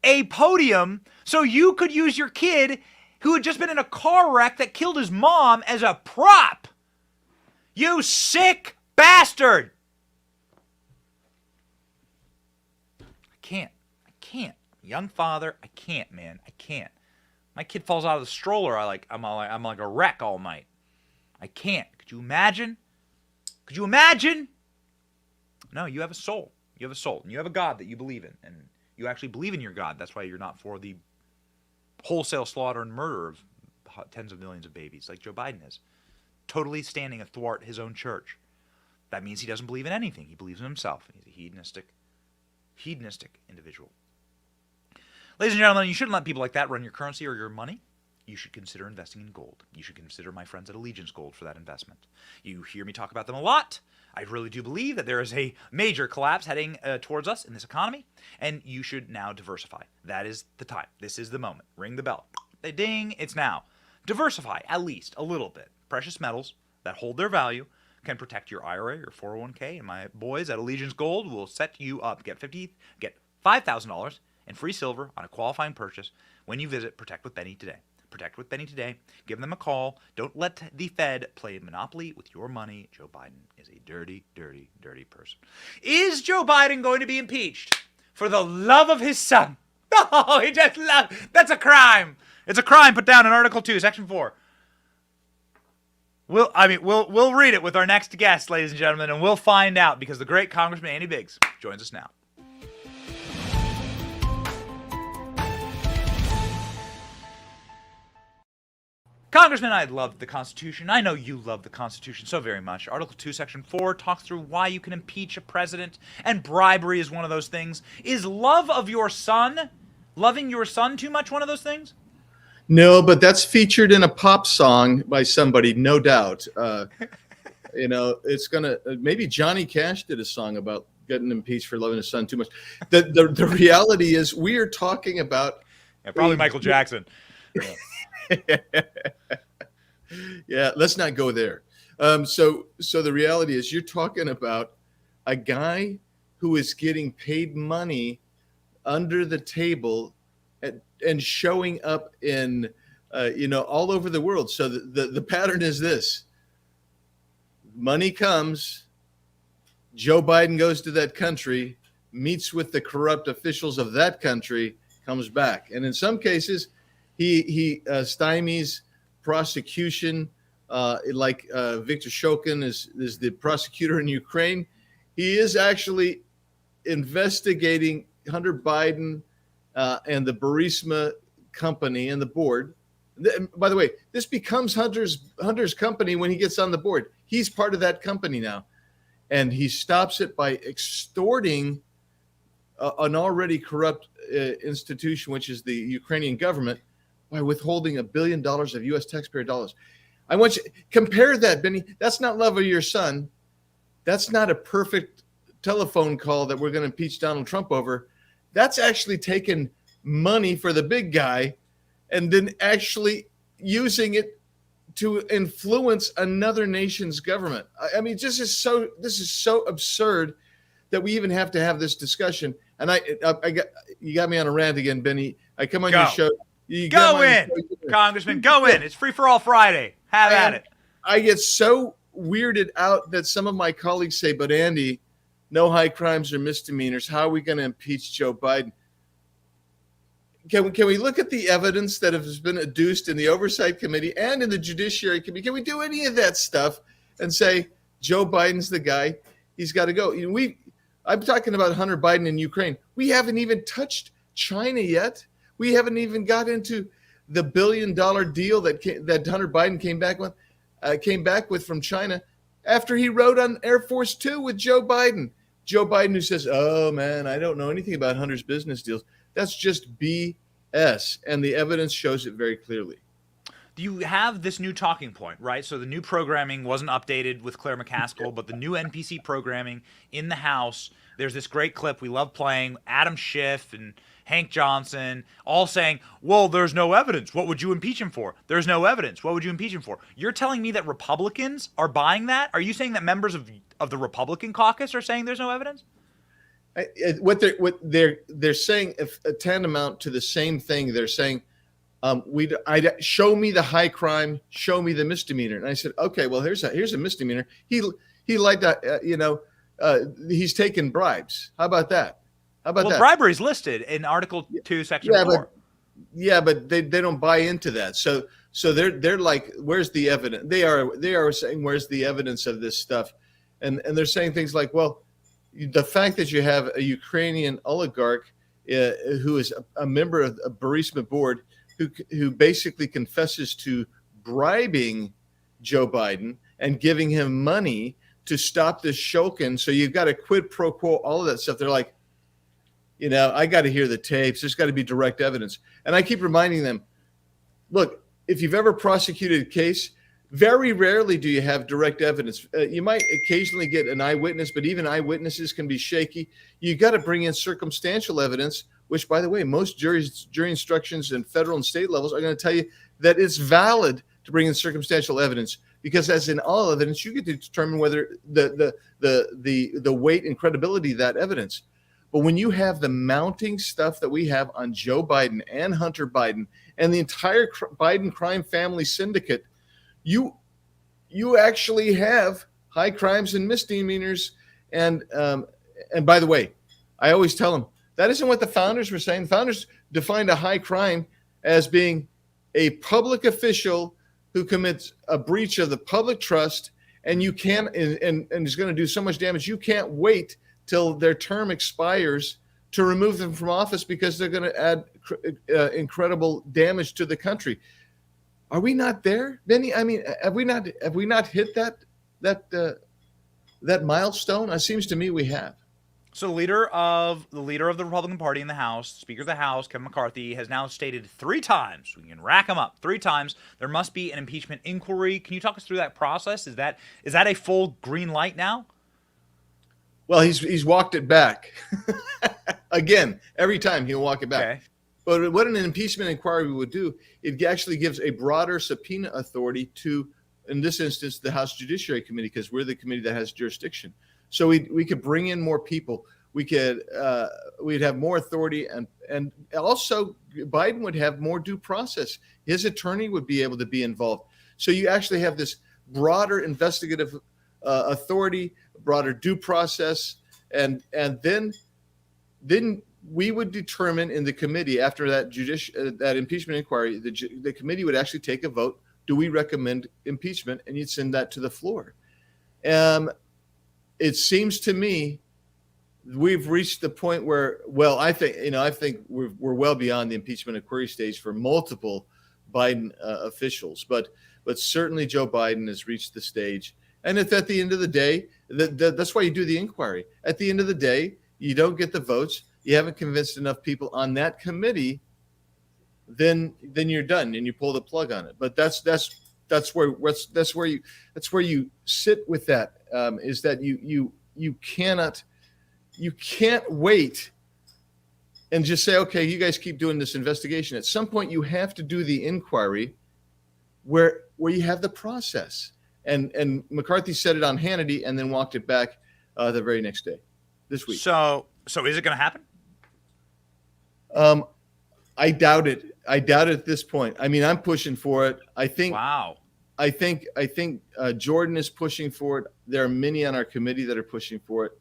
[SPEAKER 4] a podium so you could use your kid who had just been in a car wreck that killed his mom as a prop. You sick bastard! I can't. Young father, I can't, man. I can't. My kid falls out of the stroller. I'm like a wreck all night. I can't. Could you imagine? No, you have a soul. You have a soul. And you have a God that you believe in. And you actually believe in your God. That's why you're not for the wholesale slaughter and murder of tens of millions of babies like Joe Biden is. Totally standing athwart his own church. That means he doesn't believe in anything. He believes in himself. He's a hedonistic individual. Ladies and gentlemen, you shouldn't let people like that run your currency or your money. You should consider investing in gold. You should consider my friends at Allegiance Gold for that investment. You hear me talk about them a lot. I really do believe that there is a major collapse heading towards us in this economy, and you should now diversify. That is the time. This is the moment. Ring the bell. Ding, it's now. Diversify at least a little bit. Precious metals that hold their value can protect your IRA, your 401k, and my boys at Allegiance Gold will set you up. Get $5,000 in free silver on a qualifying purchase when you visit Protect with Benny today. Protect with Benny today. Give them a call. Don't let the Fed play Monopoly with your money. Joe Biden is a dirty, dirty, dirty person. Is Joe Biden going to be impeached for the love of his son? Oh, that's a crime. It's a crime put down in Article 2, Section 4. We'll read it with our next guest, ladies and gentlemen, and we'll find out because the great Congressman Andy Biggs joins us now. Congressman, I love the Constitution. I know you love the Constitution so very much. Article 2, Section 4 talks through why you can impeach a president, and bribery is one of those things. Is loving your son too much one of those things?
[SPEAKER 1] No, but that's featured in a pop song by somebody, no doubt. It's gonna maybe Johnny Cash did a song about getting impeached for loving his son too much. The reality is we are talking about
[SPEAKER 4] probably Michael Jackson.
[SPEAKER 1] Yeah, let's not go there. So the reality is you're talking about a guy who is getting paid money under the table and showing up in all over the world. So the pattern is this: money comes, Joe Biden goes to that country, meets with the corrupt officials of that country, comes back, and in some cases he stymies prosecution, like Viktor Shokin is the prosecutor in Ukraine. He is actually investigating Hunter Biden and the Burisma company and the board. By the way, this becomes Hunter's company when he gets on the board. He's part of that company now, and he stops it by extorting an already corrupt institution, which is the Ukrainian government, by withholding $1 billion of U.S. taxpayer dollars. I want you to compare that, Benny. That's not love of your son. That's not a perfect telephone call that we're going to impeach Donald Trump over. That's actually taking money for the big guy and then actually using it to influence another nation's government. I mean, this is so absurd that we even have to have this discussion. And you got me on a rant again, Benny. I come on your show.
[SPEAKER 4] Go in, Congressman. Go in. It's free for all Friday. Have at it.
[SPEAKER 1] I get so weirded out that some of my colleagues say, "But Andy, no high crimes or misdemeanors. How are we going to impeach Joe Biden?" Can we look at the evidence that has been adduced in the Oversight Committee and in the Judiciary Committee? Can we do any of that stuff and say Joe Biden's the guy? He's got to go. I'm talking about Hunter Biden in Ukraine. We haven't even touched China yet. We haven't even got into the $1 billion deal that Hunter Biden came back with from China after he rode on Air Force Two with Joe Biden. Joe Biden, who says, "Oh man, I don't know anything about Hunter's business deals." That's just BS, and the evidence shows it very clearly.
[SPEAKER 4] You have this new talking point, right? So the new programming wasn't updated with Claire McCaskill, but the new NPC programming in the House, there's this great clip we love playing, Adam Schiff and Hank Johnson, all saying, well, there's no evidence. What would you impeach him for? There's no evidence. What would you impeach him for? You're telling me that Republicans are buying that? Are you saying that members of the Republican caucus are saying there's no evidence?
[SPEAKER 1] What they're saying, tantamount to the same thing. They're saying I'd show me the high crime, show me the misdemeanor. And I said, okay, well, here's a misdemeanor. He liked that, he's taken bribes. How about that? How about that?
[SPEAKER 4] Bribery is listed in Article 2, Section 4.
[SPEAKER 1] But they don't buy into that. So they're like, where's the evidence? They are saying, where's the evidence of this stuff? And they're saying things like, well, the fact that you have a Ukrainian oligarch who is a member of a Burisma board who basically confesses to bribing Joe Biden and giving him money to stop this Shokin. So you've got a quid pro quo, all of that stuff. They're like, I got to hear the tapes. There's got to be direct evidence. And I keep reminding them, look, if you've ever prosecuted a case, very rarely do you have direct evidence. You might occasionally get an eyewitness, but even eyewitnesses can be shaky. You got to bring in circumstantial evidence, which, by the way, most jury instructions in federal and state levels are going to tell you that it's valid to bring in circumstantial evidence, because as in all evidence, you get to determine whether the weight and credibility of that evidence. But when you have the mounting stuff that we have on Joe Biden and Hunter Biden and the entire Biden crime family syndicate, you actually have high crimes and misdemeanors. And by the way, I always tell them that isn't what the founders were saying. The founders defined a high crime as being a public official who commits a breach of the public trust, and you can't and is going to do so much damage. You can't wait till their term expires to remove them from office because they're going to add incredible damage to the country. Are we not there, Benny? I mean, have we not hit that milestone? It seems to me we have.
[SPEAKER 4] So the leader of the Republican Party in the House, Speaker of the House, Kevin McCarthy, has now stated 3 times, we can rack them up, 3 times, there must be an impeachment inquiry. Can you talk us through that process? Is that a full green light now?
[SPEAKER 1] Well, he's walked it back. Again, every time he'll walk it back. Okay. But what an impeachment inquiry would do, it actually gives a broader subpoena authority to, in this instance, the House Judiciary Committee, because we're the committee that has jurisdiction. So we could bring in more people. We'd have more authority, and also Biden would have more due process. His attorney would be able to be involved. So you actually have this broader investigative authority, broader due process, and then we would determine in the committee after that impeachment inquiry, the committee would actually take a vote. Do we recommend impeachment? And you'd send that to the floor. It seems to me we've reached the point where, well, I think we're well beyond the impeachment inquiry stage for multiple Biden officials, but certainly Joe Biden has reached the stage. And if at the end of the day, that's why you do the inquiry. At the end of the day, you don't get the votes, you haven't convinced enough people on that committee, then you're done and you pull the plug on it. But that's where you sit with that, is that you can't wait and just say, okay, you guys keep doing this investigation. At some point, you have to do the inquiry where you have the process. And McCarthy said it on Hannity and then walked it back the very next day, this week.
[SPEAKER 4] So is it going to happen?
[SPEAKER 1] I doubt it. I doubt it at this point. I mean, I'm pushing for it. I think.
[SPEAKER 4] Wow.
[SPEAKER 1] I think Jordan is pushing for it. There are many on our committee that are pushing for it.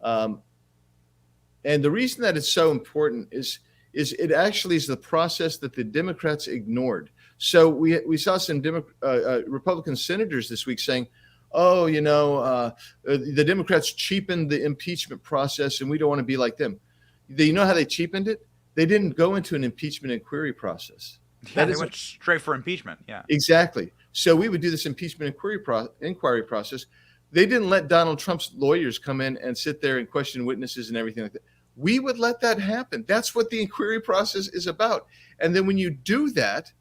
[SPEAKER 1] And the reason that it's so important is it actually is the process that the Democrats ignored. So we saw some Republican senators this week saying, oh, the Democrats cheapened the impeachment process and we don't want to be like them. You know how they cheapened it? They didn't go into an impeachment inquiry process.
[SPEAKER 4] Yeah, they went straight for impeachment. Yeah,
[SPEAKER 1] exactly. So we would do this impeachment inquiry process. They didn't let Donald Trump's lawyers come in and sit there and question witnesses and everything like that. We would let that happen. That's what the inquiry process is about. And then when you do that,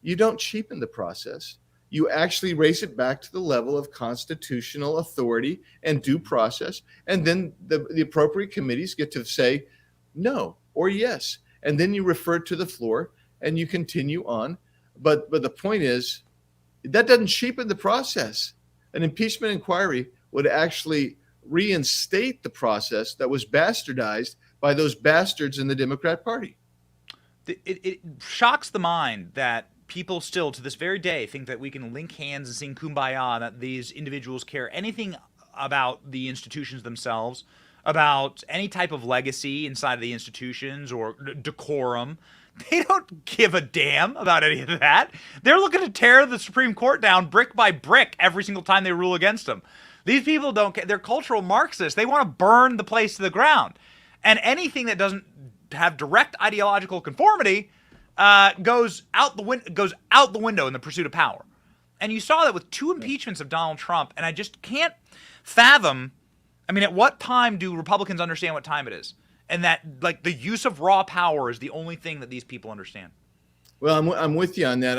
[SPEAKER 1] you don't cheapen the process. You actually raise it back to the level of constitutional authority and due process. And then the appropriate committees get to say no or yes. And then you refer to the floor and you continue on. But the point is, that doesn't cheapen the process. An impeachment inquiry would actually reinstate the process that was bastardized by those bastards in the Democrat Party.
[SPEAKER 4] It shocks the mind that people still, to this very day, think that we can link hands and sing Kumbaya, that these individuals care anything about the institutions themselves, about any type of legacy inside of the institutions or decorum. They don't give a damn about any of that. They're looking to tear the Supreme Court down brick by brick every single time they rule against them. These people don't care. They're cultural Marxists. They want to burn the place to the ground. And anything that doesn't have direct ideological conformity goes out the window in the pursuit of power. And you saw that with 2 impeachments of Donald Trump, and I just can't fathom. I mean, at what time do Republicans understand what time it is? And that, like, the use of raw power is the only thing that these people understand.
[SPEAKER 1] Well, I'm with you on that.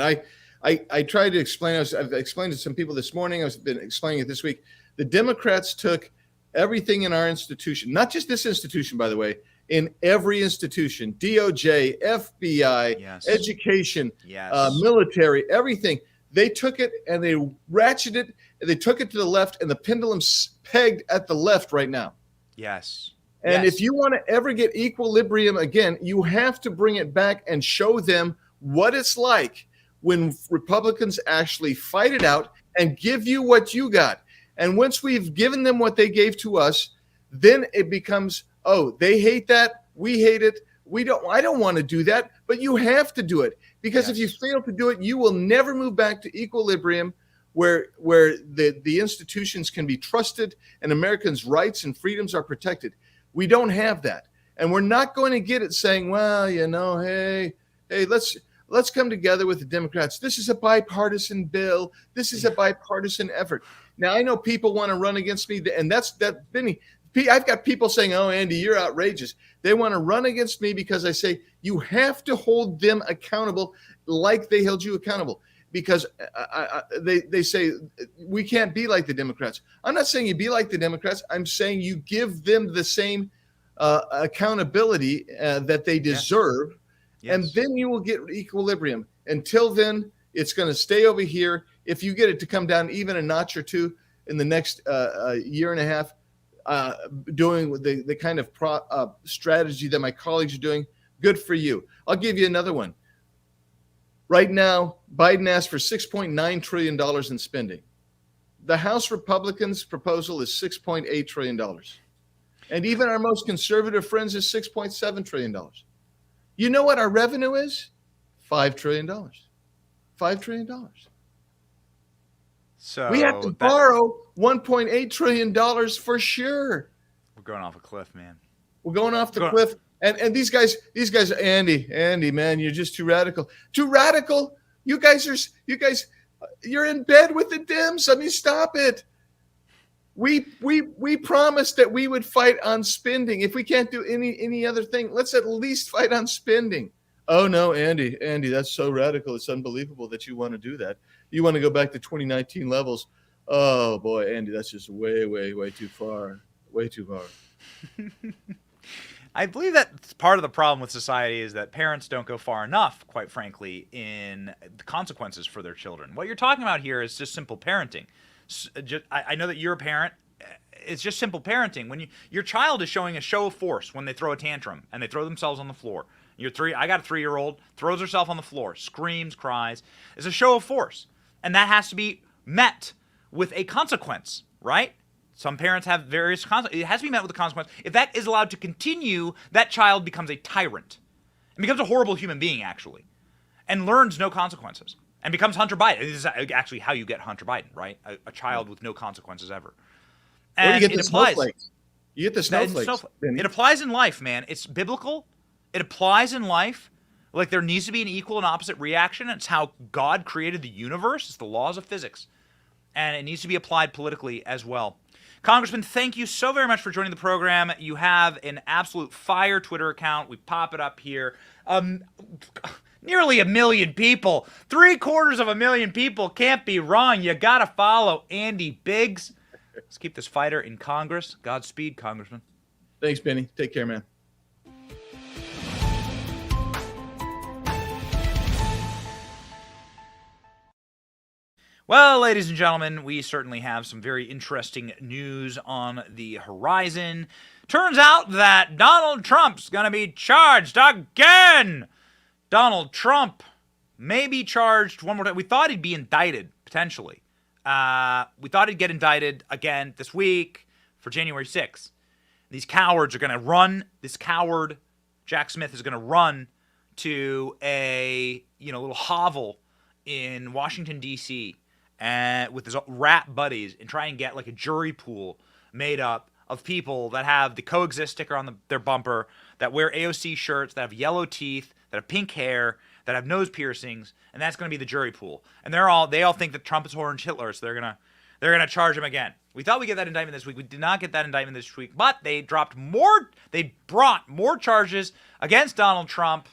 [SPEAKER 1] I tried to explain. I've explained to some people this morning. I've been explaining it this week. The Democrats took everything in our institution, not just this institution, by the way, in every institution, DOJ, FBI,
[SPEAKER 4] Yes.
[SPEAKER 1] education,
[SPEAKER 4] Yes.
[SPEAKER 1] Military, everything. They took it and they ratcheted it. And they took it to the left, and the pendulum's pegged at the left right now.
[SPEAKER 4] Yes.
[SPEAKER 1] And
[SPEAKER 4] Yes.
[SPEAKER 1] if you want to ever get equilibrium again, you have to bring it back and show them what it's like when Republicans actually fight it out and give you what you got. And once we've given them what they gave to us, then it becomes, oh, they hate that, we hate it. I don't want to do that, but you have to do it, because if you fail to do it, you will never move back to equilibrium where the institutions can be trusted and Americans' rights and freedoms are protected. We don't have that. And we're not going to get it saying, well, hey, let's come together with the Democrats. This is a bipartisan bill. This is a bipartisan effort. Now, I know people want to run against me, and that's that, Benny. I've got people saying, oh, Andy, you're outrageous. They want to run against me because I say you have to hold them accountable like they held you accountable. Because they say we can't be like the Democrats. I'm not saying you be like the Democrats. I'm saying you give them the same accountability that they deserve, and then you will get equilibrium. Until then, it's going to stay over here. If you get it to come down even a notch or two in the next year and a half, doing the kind of strategy that my colleagues are doing, good for you. I'll give you another one. Right now, Biden asked for $6.9 trillion in spending. The House Republicans' proposal is $6.8 trillion. And even our most conservative friends is $6.7 trillion. You know what our revenue is? $5 trillion. $5 trillion.
[SPEAKER 4] So
[SPEAKER 1] we have to borrow $1.8 trillion for sure.
[SPEAKER 4] We're going off a cliff, man.
[SPEAKER 1] We're going off the cliff. And these guys, Andy, man, you're just too radical. Too radical. You're in bed with the Dems. I mean, stop it. We promised that we would fight on spending. If we can't do any other thing, let's at least fight on spending. Oh no, Andy, that's so radical. It's unbelievable that you want to do that. You want to go back to 2019 levels. Oh boy, Andy, that's just way too far. Way too far.
[SPEAKER 4] I believe that part of the problem with society is that parents don't go far enough, quite frankly, in the consequences for their children. What you're talking about here is just simple parenting. I know that you're a parent. It's just simple parenting. When your child is showing a show of force when they throw a tantrum and they throw themselves on the floor. I got a 3-year-old, throws herself on the floor, screams, cries. It's a show of force. And that has to be met with a consequence, right? Some parents have various consequences. It has to be met with a consequence. If that is allowed to continue, that child becomes a tyrant and becomes a horrible human being, actually, and learns no consequences and becomes Hunter Biden. This is actually how you get Hunter Biden, right? A child with no consequences ever. And
[SPEAKER 1] or you get the snowflakes. You get the snowflakes.
[SPEAKER 4] It applies in life, man. It's biblical. It applies in life. Like, there needs to be an equal and opposite reaction. It's how God created the universe. It's the laws of physics. And it needs to be applied politically as well. Congressman, thank you so very much for joining the program. You have an absolute fire Twitter account. We pop it up here. Nearly 1 million people. 750,000 people. Can't be wrong. You got to follow Andy Biggs. Let's keep this fighter in Congress. Godspeed, Congressman.
[SPEAKER 1] Thanks, Benny. Take care, man.
[SPEAKER 4] Well, ladies and gentlemen, we certainly have some very interesting news on the horizon. Turns out that Donald Trump's going to be charged again. Donald Trump may be charged one more time. We thought he'd be indicted, potentially. We thought he'd get indicted again this week for January 6th. These cowards are going to run. This coward, Jack Smith, is going to run to a little hovel in Washington, D.C. and with his rat buddies and try and get like a jury pool made up of people that have the coexist sticker on their bumper, that wear AOC shirts, that have yellow teeth, that have pink hair, that have nose piercings, and that's going to be the jury pool. And they all think that Trump is Orange Hitler, so they're gonna charge him again. We thought we'd get that indictment this week. We did not get that indictment this week, but they brought more charges against Donald Trump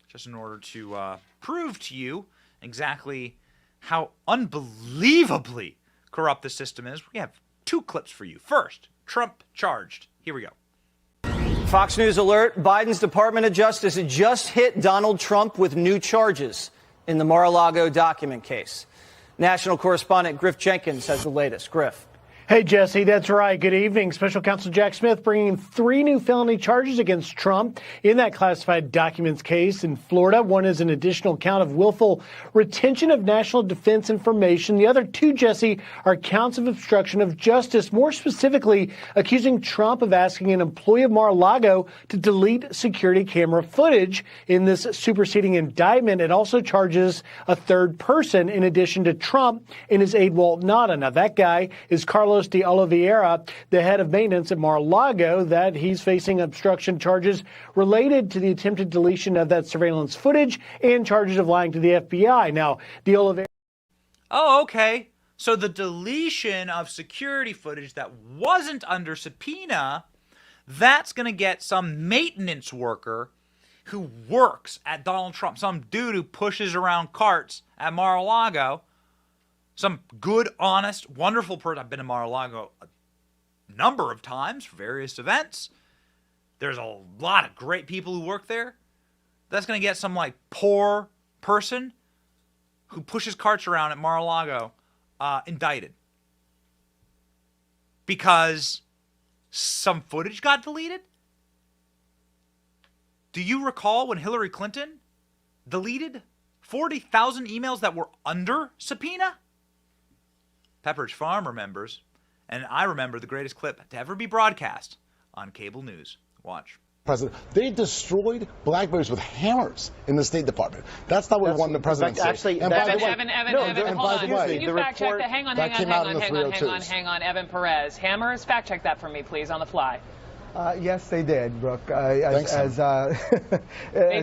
[SPEAKER 4] just in order to prove to you exactly how unbelievably corrupt the system is. We have 2 clips for you. First, Trump charged. Here we go.
[SPEAKER 11] Fox News alert, Biden's Department of Justice just hit Donald Trump with new charges in the Mar-a-Lago document case. National correspondent Griff Jenkins has the latest. Griff.
[SPEAKER 2] Hey, Jesse, that's right. Good evening. Special Counsel Jack Smith bringing 3 new felony charges against Trump in that classified documents case in Florida. One is an additional count of willful retention of national defense information. The other 2, Jesse, are counts of obstruction of justice, more specifically accusing Trump of asking an employee of Mar-a-Lago to delete security camera footage. In this superseding indictment, it also charges a third person in addition to Trump and his aide Walt Nauta. Now, that guy is Carlos de Oliveira, the head of maintenance at Mar-a-Lago, that he's facing obstruction charges related to the attempted deletion of that surveillance footage and charges of lying to the FBI. Now, de Oliveira...
[SPEAKER 4] Oh, okay. So the deletion of security footage that wasn't under subpoena, that's going to get some maintenance worker who works at Donald Trump, some dude who pushes around carts at Mar-a-Lago, some good, honest, wonderful person. I've been to Mar-a-Lago a number of times for various events. There's a lot of great people who work there. That's going to get some like poor person who pushes carts around at Mar-a-Lago indicted because some footage got deleted. Do you recall when Hillary Clinton deleted 40,000 emails that were under subpoena? Pepperidge Farm remembers, and I remember the greatest clip to ever be broadcast on cable news. Watch.
[SPEAKER 22] President, they destroyed BlackBerries with hammers in the State Department. That's not what one the president said.
[SPEAKER 23] Actually,
[SPEAKER 22] and
[SPEAKER 23] Evan, hold on. Can you fact check that? Hang on, Evan Perez. Hammers, fact check that for me, please, on the fly.
[SPEAKER 24] Yes, they did, Brooke.
[SPEAKER 22] Thanks,
[SPEAKER 24] as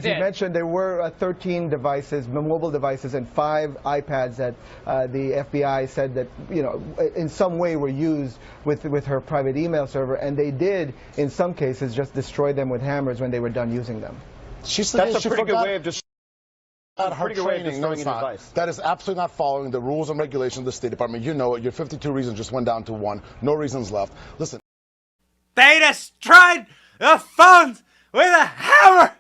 [SPEAKER 24] you mentioned, there were 13 devices, mobile devices, and 5 iPads that the FBI said that, in some way were used with her private email server, and they did, in some cases, just destroy them with hammers when they were done using them.
[SPEAKER 22] That's a pretty good way of just. Her training, no, it's not. That is absolutely not following the rules and regulations of the State Department. You know it. Your 52 reasons just went down to 1. No reasons left. Listen.
[SPEAKER 4] They destroyed the phones with a hammer.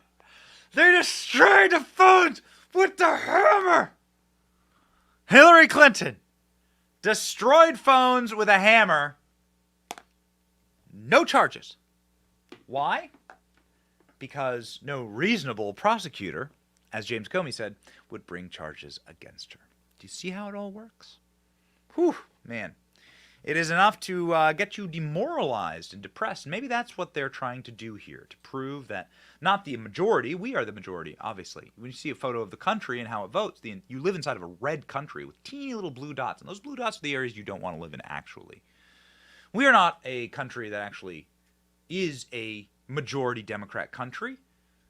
[SPEAKER 4] They destroyed the phones with the hammer. Hillary Clinton destroyed phones with a hammer. No charges. Why? Because no reasonable prosecutor, as James Comey said, would bring charges against her. Do you see how it all works? Whew, man. It is enough to get you demoralized and depressed. And maybe that's what they're trying to do here, to prove that not the majority, we are the majority, obviously. When you see a photo of the country and how it votes, you live inside of a red country with teeny little blue dots. And those blue dots are the areas you don't want to live in, actually. We are not a country that actually is a majority Democrat country.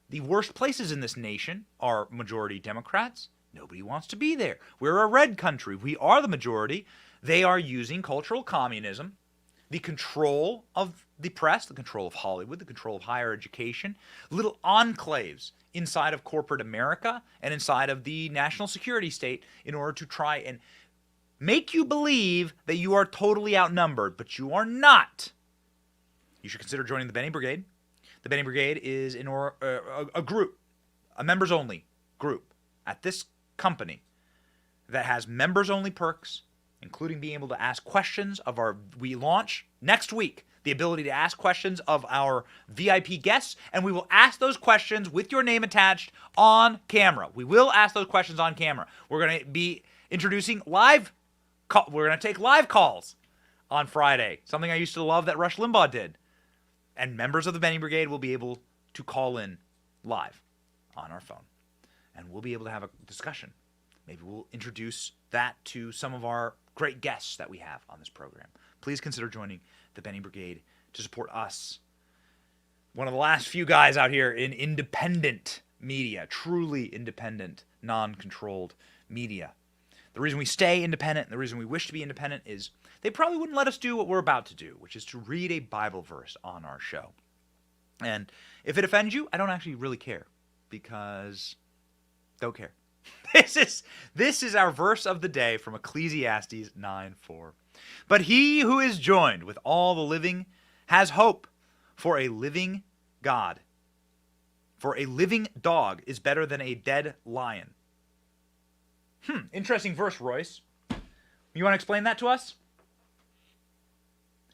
[SPEAKER 4] The worst places in this nation are majority Democrats. Nobody wants to be there. We're a red country. We are the majority. They are using cultural communism, the control of the press, the control of Hollywood, the control of higher education, little enclaves inside of corporate America and inside of the national security state in order to try and make you believe that you are totally outnumbered, but you are not. You should consider joining the Benny Brigade. The Benny Brigade is a group, a members-only group at this company that has members-only perks, including being able to ask questions of we launch next week the ability to ask questions of our VIP guests, and we will ask those questions with your name attached on camera. We will ask those questions on camera. We're going to be introducing we're going to take live calls on Friday, something I used to love that Rush Limbaugh did. And members of the Benny Brigade will be able to call in live on our phone, and we'll be able to have a discussion. Maybe we'll introduce that to some of our great guests that we have on this program. Please consider joining the Benny Brigade to support us. One of the last few guys out here in independent media, truly independent, non-controlled media. The reason we stay independent, the reason we wish to be independent is they probably wouldn't let us do what we're about to do, which is to read a Bible verse on our show. And if it offends you, I don't actually really care, because don't care. This is our verse of the day from Ecclesiastes 9:4. But he who is joined with all the living has hope for a living God. For a living dog is better than a dead lion. Interesting verse, Royce. You want to explain that to us?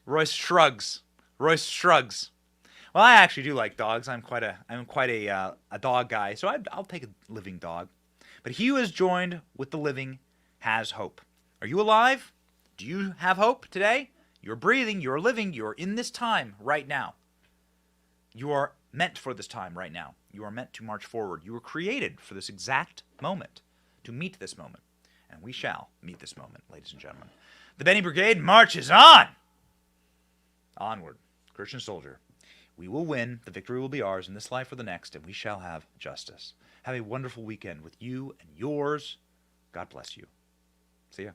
[SPEAKER 4] Royce shrugs. Well, I actually do like dogs. I'm quite a dog guy, so I'll take a living dog. But he who is joined with the living has hope. Are you alive? Do you have hope today? You're breathing, you're living, you're in this time right now. You are meant for this time right now. You are meant to march forward. You were created for this exact moment, to meet this moment. And we shall meet this moment, ladies and gentlemen. The Benny Brigade marches on! Onward, Christian soldier. We will win. The victory will be ours in this life or the next, and we shall have justice. Have a wonderful weekend with you and yours. God bless you. See ya.